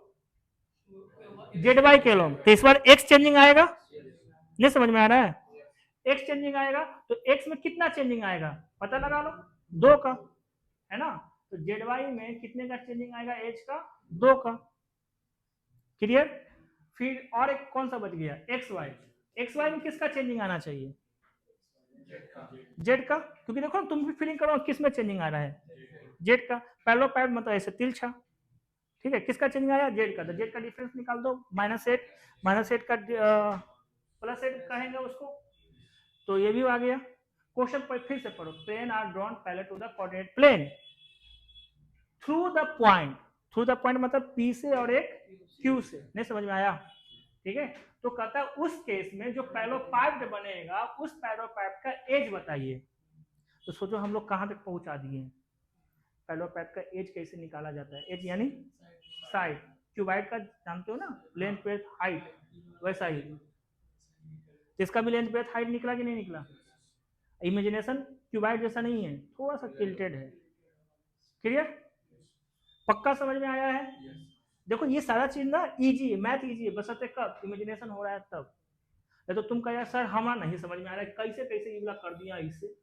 जेड वाई के अलॉन्ग। तो इस बार एक्स चेंजिंग आएगा, नहीं समझ में आ रहा है? एक्स चेंजिंग आएगा, तो एक्स में कितना चेंजिंग आएगा पता लगा लो, 2 का, है ना? तो जेड वाई में कितने का चेंजिंग आएगा? एज का 2 का। क्लियर? फिर और एक कौन सा बच गया? X Y. एक्स वाई में किसका चेंजिंग आना चाहिए? जेड का, क्योंकि देखो तुम भी फीलिंग करो किस में चेंजिंग आ रहा है? जेड का। पैलो पैड मतलब ऐसे तिरछा, ठीक है? किसका चेंजिंग आया? जेड का। तो जेड का डिफरेंस निकाल दो, -8, -8 का +8 कहेंगे उसको, तो ये भी आ गया। क्वेश्चन पर फिर से पढ़ो, plane are drawn parallel to the coordinate plane through the point, through the point मतलब पी से और एक क्यू से, नहीं समझ में आया? ठीक है, तो कहता है उस केस में जो पैलोपाइप्ड बनेगा उस पैलोपाइप का एज बताइए। तो सोचो हम लोग कहां तक पहुंचा दिए। पैलोपाइप का एज कैसे निकाला जाता है? एज यानी साइड, क्यूबाइड का जानते हो ना, लेंथ ब्रेथ हाइट, वैसा ही इसका भी लेंथ ब्रेथ हाइट निकला कि नहीं निकला? इमेजिनेशन क्यूबाइड जैसा नहीं है, थोड़ा सा टिल्टेड है। क्लियर? पक्का समझ में आया है? देखो ये सारा चीज ना इजी है, मैथ इजी है, बस कब इमेजिनेशन हो रहा है तब। तो तुम कह सर हमारा नहीं समझ में आ रहा है, कैसे कैसे ये कर दिया इससे,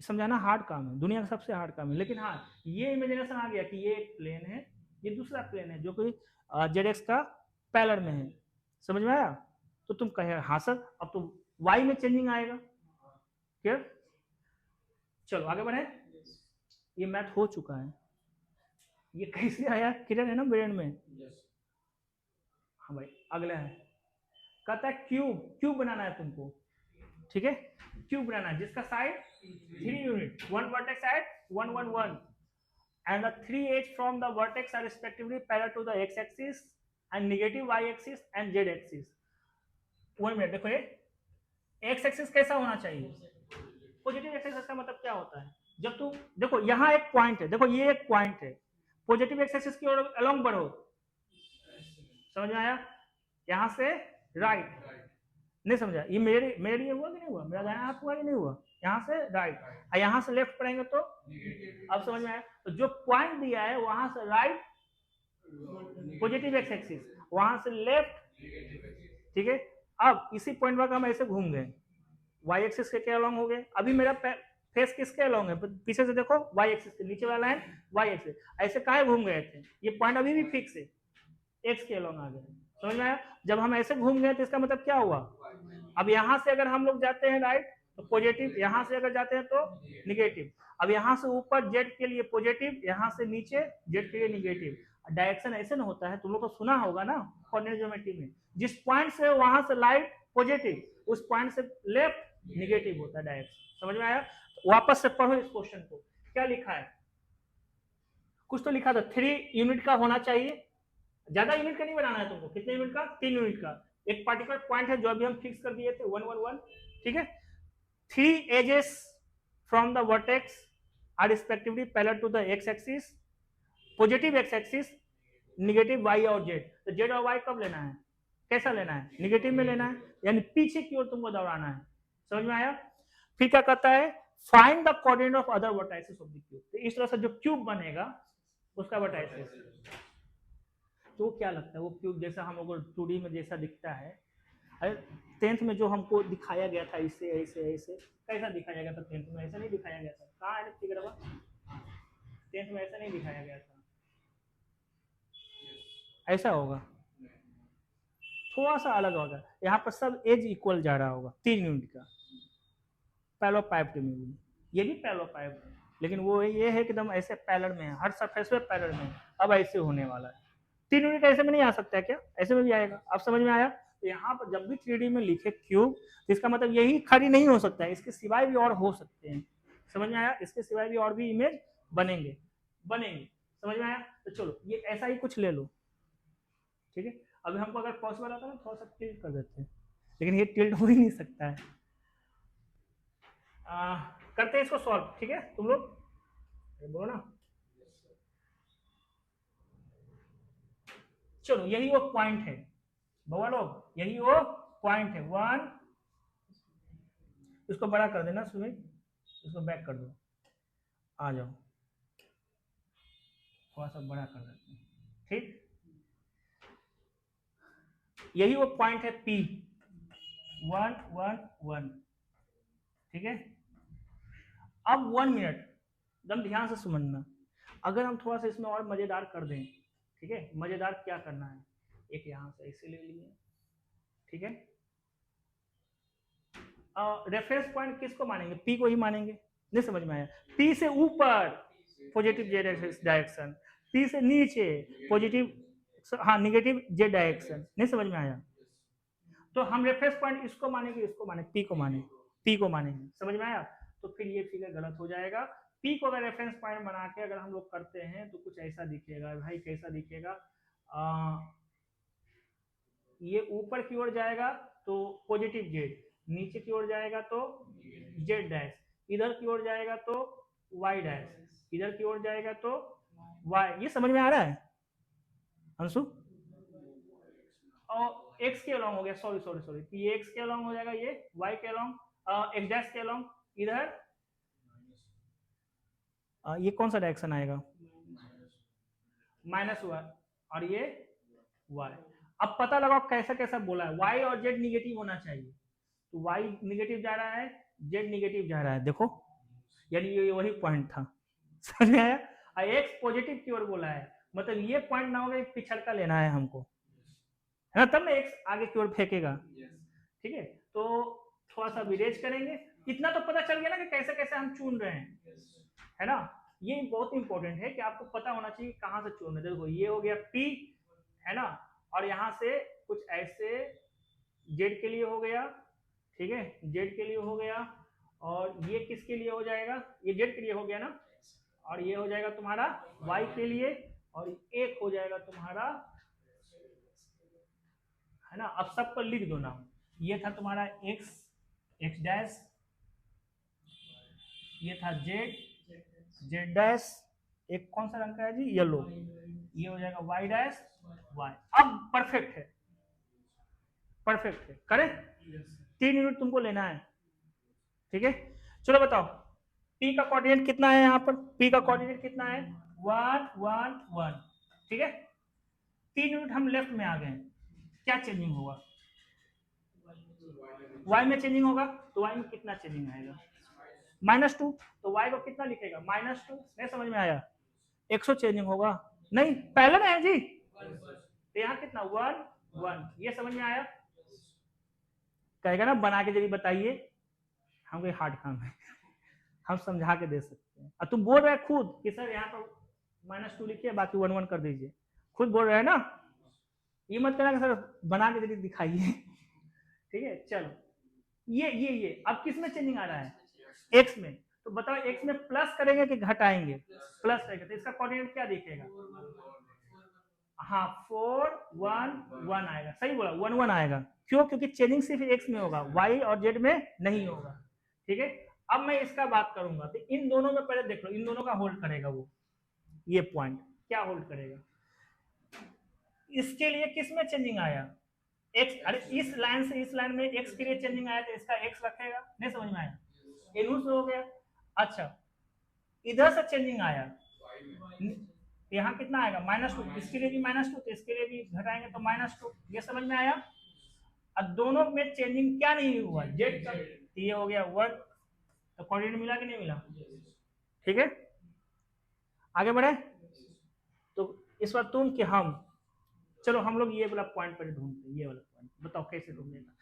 समझाना हार्ड काम है, दुनिया का सबसे हार्ड काम है। लेकिन हाँ ये इमेजिनेशन आ गया कि ये एक प्लेन है, ये दूसरा प्लेन है जो कि जेड एक्स का पैरेलल में है, समझ में आया? तो तुम कहे हाँ सर अब तो वाई में चेंजिंग आएगा। क्लियर? चलो आगे बढ़े। ये मैथ हो चुका है, ये कैसे आया? क्लियर है ना ब्रेन में? हाँ भाई अगला है, कहता है क्यूब, क्यूब बनाना है तुमको, ठीक है? क्यूब बनाना है जिसका side 3 unit, 1 vertex at 1 1 1 and the 3 edge from the vertex are respectively parallel to the x axis and negative y axis and z axis। 1 minute देखो, ये x axis कैसा होना चाहिए? पॉजिटिव एक्स एक्सिस का मतलब क्या होता है? जब तुम देखो यहाँ एक पॉइंट है, देखो ये एक पॉइंट है, पॉजिटिव एक्स एक्सिस की ओर अलोंग बढ़ो, समझ में आया? यहाँ से राइट, नहीं समझा? ये मेरे लिए हुआ कि नहीं हुआ? मेरा दायां हाथ हुआ कि नहीं हुआ? यहाँ से राइट और यहाँ से लेफ्ट पढ़ेंगे तो अब समझ में आया? तो जो पॉइंट दिया है वहां से राइट पॉजिटिव एक्स एक्सिस, वहां से लेफ्ट, ठीक है? अब इसी पॉइंट पर हम ऐसे घूम गए, वाई एक्सिस के क्या अलोंग हो गए? अभी मेरा फेस किसके अलोंग है? पीछे से देखो वाई एक्सिस के, नीचे वाला है वाई एक्सिस, ऐसे काहे घूम गए थे? ये पॉइंट अभी भी फिक्स है, एक्स के अलोंग आ गए, समझ में आया? जब हम ऐसे घूम गए तो इसका मतलब क्या हुआ? अब यहाँ से अगर हम लोग जाते हैं राइट तो पॉजिटिव, यहाँ से अगर जाते हैं तो निगेटिव। अब यहाँ से ऊपर जेड के लिए पॉजिटिव, यहाँ से नीचे जेड के लिए निगेटिव। डायरेक्शन ऐसे ना होता है, तुम लोग को सुना होगा ना कोऑर्डिनेट ज्योमेट्री में, जिस पॉइंट से वहां से लाइट पॉजिटिव, उस पॉइंट से लेफ्ट निगेटिव होता है डायरेक्शन, समझ में आया? तो वापस से पढ़ो इस क्वेश्चन को, क्या लिखा है? कुछ तो लिखा था 3 यूनिट का होना चाहिए, ज्यादा यूनिट का नहीं बनाना है तुमको, कितने यूनिट का? 3 यूनिट का। एक पार्टिकुलर पॉइंट है जो अभी हम फिक्स कर दिए थे 1 1 1, ठीक है? 3 edges from the vertex are respectively parallel to the X axis, positive X axis, negative Y और जेड। तो जेड और वाई कब लेना है? कैसा लेना है? निगेटिव में लेना है, यानी पीछे की ओर तुमको दौड़ाना है, समझ में आया? फिर क्या कहता है? Find the coordinate of other vertices of the cube. तो इस तरह से जो क्यूब बनेगा उसका वर्टाइसेस, तो क्या लगता है वो क्यूब जैसा हम लोग को 2D में जैसा दिखता है? अरे 10th में जो हमको दिखाया गया था इससे ऐसे ऐसे, कैसा दिखाया गया था 10th में? ऐसा नहीं दिखाया गया था, कहाँ है फिगर? 10th में ऐसा नहीं दिखाया गया था, ऐसा होगा, थोड़ा सा अलग होगा। यहाँ पर सब एज इक्वल जा रहा होगा 3 यूनिट का, पैलोपाइप में भी, ये भी पैलोपाइप है, लेकिन वो ये है कि एकदम ऐसे पैरेलल में है, हर सरफेस पे पैरेलल में है। अब ऐसे होने वाला है, 3 यूनिट ऐसे में नहीं आ सकता है क्या? ऐसे में भी आएगा। अब समझ में आया? तो यहाँ पर जब भी 3D में लिखे क्यूब, तो इसका मतलब यही खड़ी नहीं हो सकता है, इसके सिवाय भी और हो सकते हैं, समझ में आया? इसके सिवाय भी और भी इमेज बनेंगे, समझ में आया? तो चलो ये ऐसा ही कुछ ले लो, ठीक है? अभी हमको अगर पॉसिबल आता है थोड़ा सा टिल्ट कर देते हैं, लेकिन ये टिल्ट हो ही नहीं सकता है। करते हैं इसको सॉल्व, ठीक है? तुम लोग बोलो ना। चलो यही वो पॉइंट है बउआ लोग, यही वो पॉइंट है 1, इसको बड़ा कर देना सुमित, इसको बैक कर दो, आ जाओ थोड़ा सा बड़ा कर देते हैं, ठीक? यही वो पॉइंट है P 1 1 1, ठीक है? अब 1 मिनट एकदम ध्यान से समझना, अगर हम थोड़ा सा इसमें और मजेदार कर दें, ठीक है? मजेदार क्या करना है, एक यहाँ से ऐसे ले लिए, ठीक है? रेफरेंस पॉइंट किसको मानेंगे? P को ही मानेंगे, नहीं समझ में आया? P से ऊपर पॉजिटिव जेड डायरेक्शन, P से नीचे पॉजिटिव, हाँ निगेटिव जेड डायरेक्शन, नहीं समझ में आया? तो हम रेफरेंस पॉइंट इसको मानेंगे, इसको मानेंगे, P को मानेंगे, समझ में आया? तो फिर ये फिगर गलत हो जाएगा, पी को अगर रेफरेंस पॉइंट बना के अगर हम लोग करते हैं तो कुछ ऐसा दिखेगा भाई। कैसा दिखेगा? ये ऊपर की ओर जाएगा तो पॉजिटिव जेड, नीचे की ओर जाएगा तो जेड डैश, इधर की ओर जाएगा तो वाई डैश, इधर की ओर जाएगा तो वाई। ये समझ में आ रहा है अंशु? और एक्स के अलॉन्ग हो गया, सॉरी सॉरी सॉरी, ये एक्स के अलॉन्ग हो जाएगा, ये वाई के अलॉन्ग, एक्स डैश के अलॉन्ग, इधर ये कौन सा डायरेक्शन आएगा? माइनस वन, और ये वाई। अब पता लगाओ कैसा कैसा बोला है, वाई और जेड निगेटिव होना चाहिए, तो वाई निगेटिव जा रहा है, जेड निगेटिव जा रहा है, देखो यानी ये वही पॉइंट था। समझ में आया? और एक्स पॉजिटिव की ओर बोला है, मतलब ये पॉइंट ना होगा, पिछड़ का लेना है हमको, है ना, तब ना एक्स आगे की ओर फेंकेगा। ठीक है, तो थोड़ा सा विरेज करेंगे, इतना तो पता चल गया ना कि कैसे कैसे हम चुन रहे हैं, है ना। ये बहुत इंपॉर्टेंट है कि आपको पता होना चाहिए कहाँ से चुन रहे हैं। देखो ये हो गया पी, है ना, और यहाँ से कुछ ऐसे जेड के लिए हो गया, ठीक है, जेड के लिए हो गया, और ये किसके लिए हो जाएगा? ये जेड के लिए हो गया ना, और ये हो जाएगा तुम्हारा वाई के लिए, और एक हो जाएगा तुम्हारा, है ना। अब सब पर लिख दो ना, ये था तुम्हारा एक्स, एक्स डैश, ये था जेड, जेड डैश, एक कौन सा रंग का है जी? येलो, ये हो जाएगा वाई डैश, वाई। अब परफेक्ट है, परफेक्ट है, करेक्ट। 3 यूनिट तुमको लेना है, ठीक है। चलो बताओ पी का कोऑर्डिनेट कितना है? यहाँ पर पी का कोऑर्डिनेट कितना है? 1 1 1, ठीक है। 3 यूनिट हम लेफ्ट में आ गए, क्या चेंजिंग होगा? y में चेंजिंग होगा, तो y में कितना चेंजिंग आएगा? -2, तो y को कितना लिखेगा? -2। नहीं समझ में आया? 100 चेंजिंग होगा, नहीं पहले ना है जी, तो यहाँ कितना? 1 1। ये समझ में आया? कहेगा ना बना के जल्दी बताइए, हम कोई हार्ड काम है, हम समझा के दे सकते हैं। और तुम बोल रहे खुद कि सर यहाँ पर -2 लिखिए, बाकी 1 1 कर दीजिए, खुद बोल रहे हैं ना, ये मत करना कि सर बना के जल्दी दिखाइए। ठीक है, चलो ये अब किस में चेंजिंग आ रहा है? एक्स में। तो बताओ एक्स में प्लस करेंगे कि घटाएंगे? प्लस करेंगे, तो इसका कोऑर्डिनेट क्या दिखेगा? हाँ 4 1 1 आएगा, सही बोला, 1 1 आएगा। क्यों? क्योंकि चेंजिंग सिर्फ एक्स में होगा, वाई और जेड में नहीं होगा, ठीक है। अब मैं इसका बात करूंगा, तो इन दोनों में पहले देख लो, इन दोनों का होल्ड करेगा वो, ये पॉइंट क्या होल्ड करेगा? इसके लिए किस में चेंजिंग आया? एक्स, अरे इस लाइन से इस लाइन में एक्स के लिए चेंजिंग आया, तो इसका एक्स रखेगा, नहीं समझ में आया? इनवर्स हो गया। अच्छा इधर से चेंजिंग आया, यहाँ कितना आएगा? -2, इसके लिए भी -2, तो इसके लिए भी घटाएंगे तो -2, ये समझ में आया? अब दोनों में चेंजिंग क्या नहीं हुआ? जेड का, तो ये हो गया 1, तो कोऑर्डिनेट मिला कि नहीं मिला? ठीक है, आगे बढ़े। तो इस बार तुम कि हम, चलो हम लोग ये वाला पॉइंट पर ढूंढते हैं, ये वाला पॉइंट बताओ कैसे ढूंढेगा।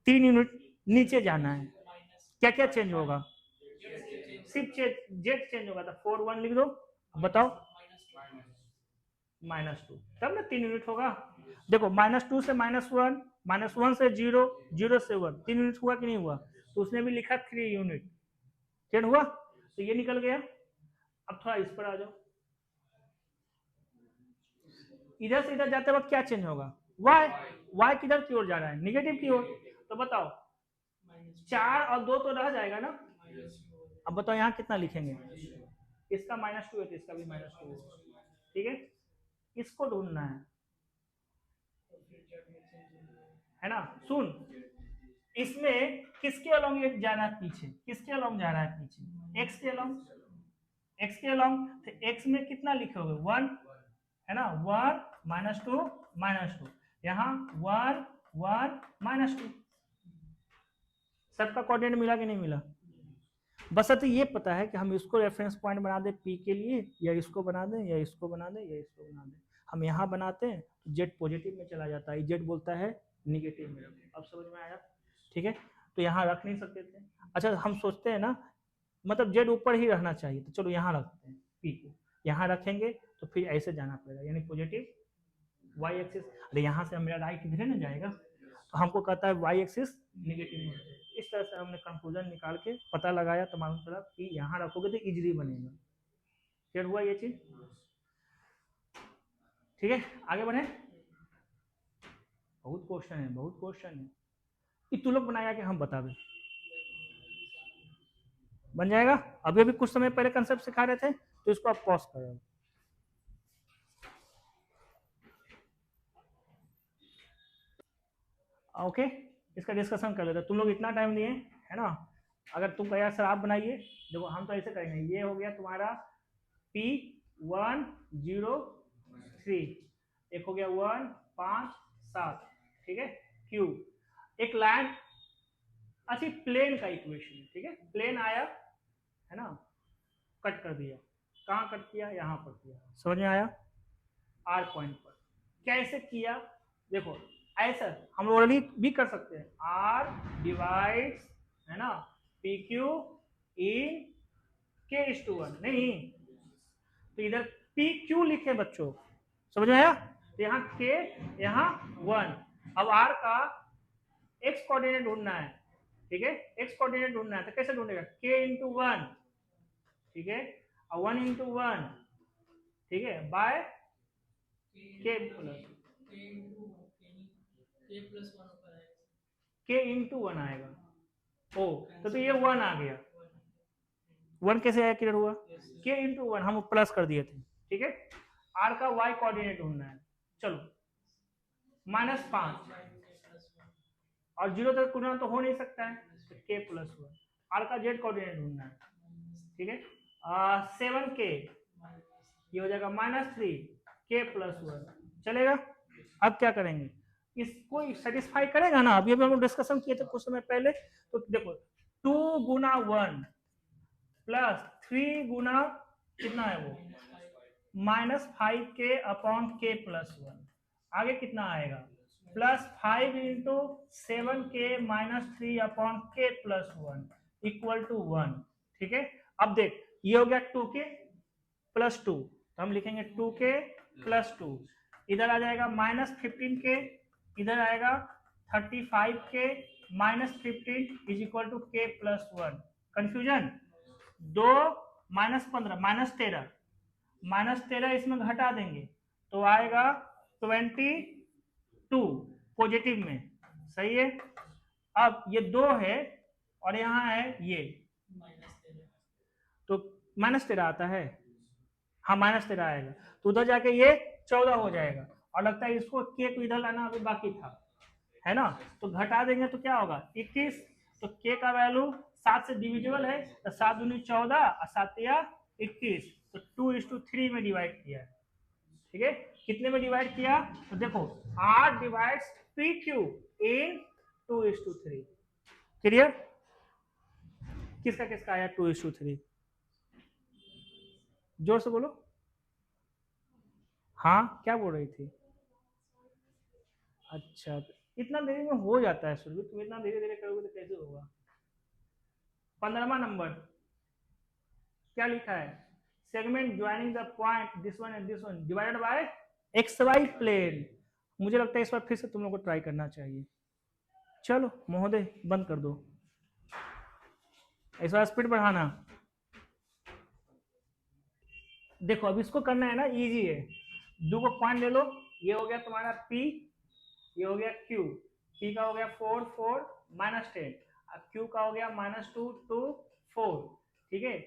3 यूनिट नीचे जाना है, क्या क्या चेंज होगा? सिर्फ जेड चेंज होगा, तो 4 1 लिख दो, बताओ -2, तब ना 3 यूनिट होगा। देखो -2 से -1, -1 से 0, 0 से 1, 3 यूनिट हुआ कि नहीं हुआ? तो उसने भी लिखा 3 यूनिट, चेंज हुआ, तो ये निकल गया। अब थोड़ा इस पर आ जाओ, इधर से इधर जाते वक्त क्या चेंज होगा? वाई, वाई किधर की ओर जा रहा है? निगेटिव की ओर, तो बताओ 4 और 2 तो रह जाएगा ना। अब बताओ यहाँ कितना लिखेंगे? इसका -2 है तो इसका भी -2 है, ठीक है। इसको ढूंढना है ना। सुन, इसमें किसके अलोंग जा रहा है पीछे? किसके अलोंग जा रहा है पीछे? एक्स के अलोंग, एक्स के अलोंग, तो एक्स में कितना लिखोगे? 1, है ना, 1 -2 -2, यहाँ 1 1 -2, सबका कोऑर्डिनेट मिला कि नहीं मिला? बस तो ये पता है कि हम इसको रेफरेंस पॉइंट बना दें पी के लिए, या इसको बना दें, या इसको बना दें, या इसको बना दें। हम यहाँ बनाते हैं तो जेड पॉजिटिव में चला जाता है, जेड बोलता है निगेटिव में। अब समझ में आया? ठीक है, तो यहाँ रख नहीं सकते थे। अच्छा हम सोचते हैं ना, मतलब जेड ऊपर ही रहना चाहिए, तो चलो यहाँ रखते हैं पी को, यहाँ रखेंगे तो फिर ऐसे जाना पड़ेगा, यानी पॉजिटिव वाई एक्सिस। अरे यहाँ से मेरा राइट इधर ना जाएगा, हमको कहता है वाई एक्सिस निगेटिव में होता है। इस तरह से हमने कंक्लूजन निकाल के पता लगाया तो मालूम चला कि यहाँ रखोगे तो इजीली बनेगा। क्लियर हुआ ये चीज? ठीक है, आगे बढ़े। बहुत क्वेश्चन है, बहुत क्वेश्चन है। कि तू लोग बनाया कि हम बता दें, बन जाएगा। अभी अभी कुछ समय पहले कंसेप्ट सिखा रहे थे तो इसको आप पॉज करो। ओके, इसका डिस्कशन कर लेते हैं। तुम लोग इतना टाइम दिए है ना, अगर तुम कहे सर आप बनाइए, देखो हम तो ऐसे करेंगे। ये हो गया तुम्हारा P103, एक हो गया 1 5 7, ठीक है। Q एक लाइन, अच्छी प्लेन का इक्वेशन, ठीक है। प्लेन आया है ना, कट कर दिया। कहाँ कट किया? यहाँ पर किया। समझ में आया? आर पॉइंट पर कैसे किया? देखो ऐसा हम ऑलरेडी भी कर सकते हैं। आर डिवाइड्स है ना पी क्यू इन K:1, नहीं तो इधर पी क्यू लिखे बच्चों, समझ में आया? यहाँ K, यहाँ 1। अब आर का एक्स कोऑर्डिनेट ढूंढना है, ठीक है। एक्स कोऑर्डिनेट ढूंढना है तो कैसे ढूंढेगा? K×1, ठीक है, और 1×1, ठीक है, बाय K K×1 आएगा। ओ तो ये 1 आ गया। 1 कैसे आया? क्लियर हुआ? K×1 हम प्लस कर दिए थे, ठीक है। आर का y कोऑर्डिनेट ढूंढना है। चलो -5 और 0 तक गुना तो हो नहीं सकता है, तो K+1। आर का z कोऑर्डिनेट ढूंढना है, ठीक है। 7K ये हो जाएगा -3 K+1, चलेगा। अब क्या करेंगे? इसको सेटिस्फाई करेगा ना? अभी अभी हम लोग डिस्कशन किए थे कुछ समय पहले। तो देखो 2 गुना 1 प्लस 3 गुना कितना है वो -5K/K+1, आगे कितना आएगा? +5 × 7K - 3/K+1 = 1, ठीक है। अब देख ये हो गया 2K + 2, तो हम लिखेंगे 2K + 2। इधर आ जाएगा -15K, इधर आएगा 35K - 15 = K+1। कंफ्यूजन? 2 -15 -13 इसमें घटा देंगे तो आएगा 22 पॉजिटिव में, सही है। अब ये 2 है और यहाँ है ये, तो -13 आता है। हाँ -13 आएगा, तो उधर जाके ये 14 हो जाएगा। और लगता है इसको K को इधर लाना अभी बाकी था, है ना। तो घटा देंगे तो क्या होगा? 21। तो K का वैल्यू 7 से डिविजिबल है, तो 7 दूनी 14 और 7 या 21, तो 2:3 में डिवाइड किया, ठीक है। कितने में डिवाइड किया? तो देखो R डिवाइड्स PQ इन 2:3। क्लियर? किसका किसका आया 2:3? जोर से बोलो। हाँ क्या बोल रही थी? अच्छा, इतना देरी में हो जाता है सुरभि, तुम इतना धीरे धीरे करोगे तो कैसे होगा? 15वां नंबर क्या लिखा है? Segment joining the point this one and this one divided by XY plane. मुझे लगता है इस बार फिर से तुम लोग को ट्राई करना चाहिए। चलो महोदय बंद कर दो, इस बार स्पीड बढ़ाना। देखो अब इसको करना है ना, इजी है। 2 को पॉइंट ले लो, ये हो गया तुम्हारा P, ये हो गया Q। P का हो गया 4 4 -10, अब Q का हो गया -2 2 4, ठीक है।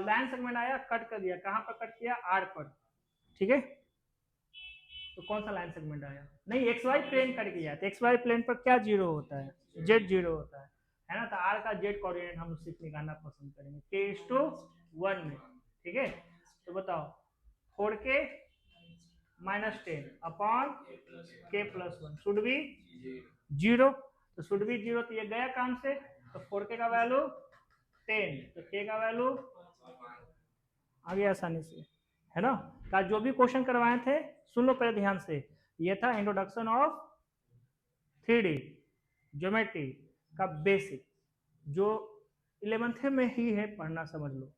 लाइन सेगमेंट आया, कट कर दिया। कहाँ पर कट किया? R पर, ठीक है। तो कौन सा लाइन सेगमेंट आया? नहीं XY प्लेन कट गया, तो XY प्लेन पर क्या 0 होता है? Z 0 होता है ना। तो R का Z कोऑर्डिनेट हम सिर्फ निकालना पसंद करेंगे K:1 में, ठीक है। तो बताओ 4K -10/K+1 शुड बी 0, तो शुड बी 0, तो ये गया काम से। तो 4K का वैल्यू 10, तो K का वैल्यू आ गया आसानी से, है ना। का जो भी क्वेश्चन करवाए थे सुन लो पहले ध्यान से। ये था इंट्रोडक्शन ऑफ 3D ज्योमेट्री का बेसिक, जो 11th में ही है, पढ़ना समझ लो।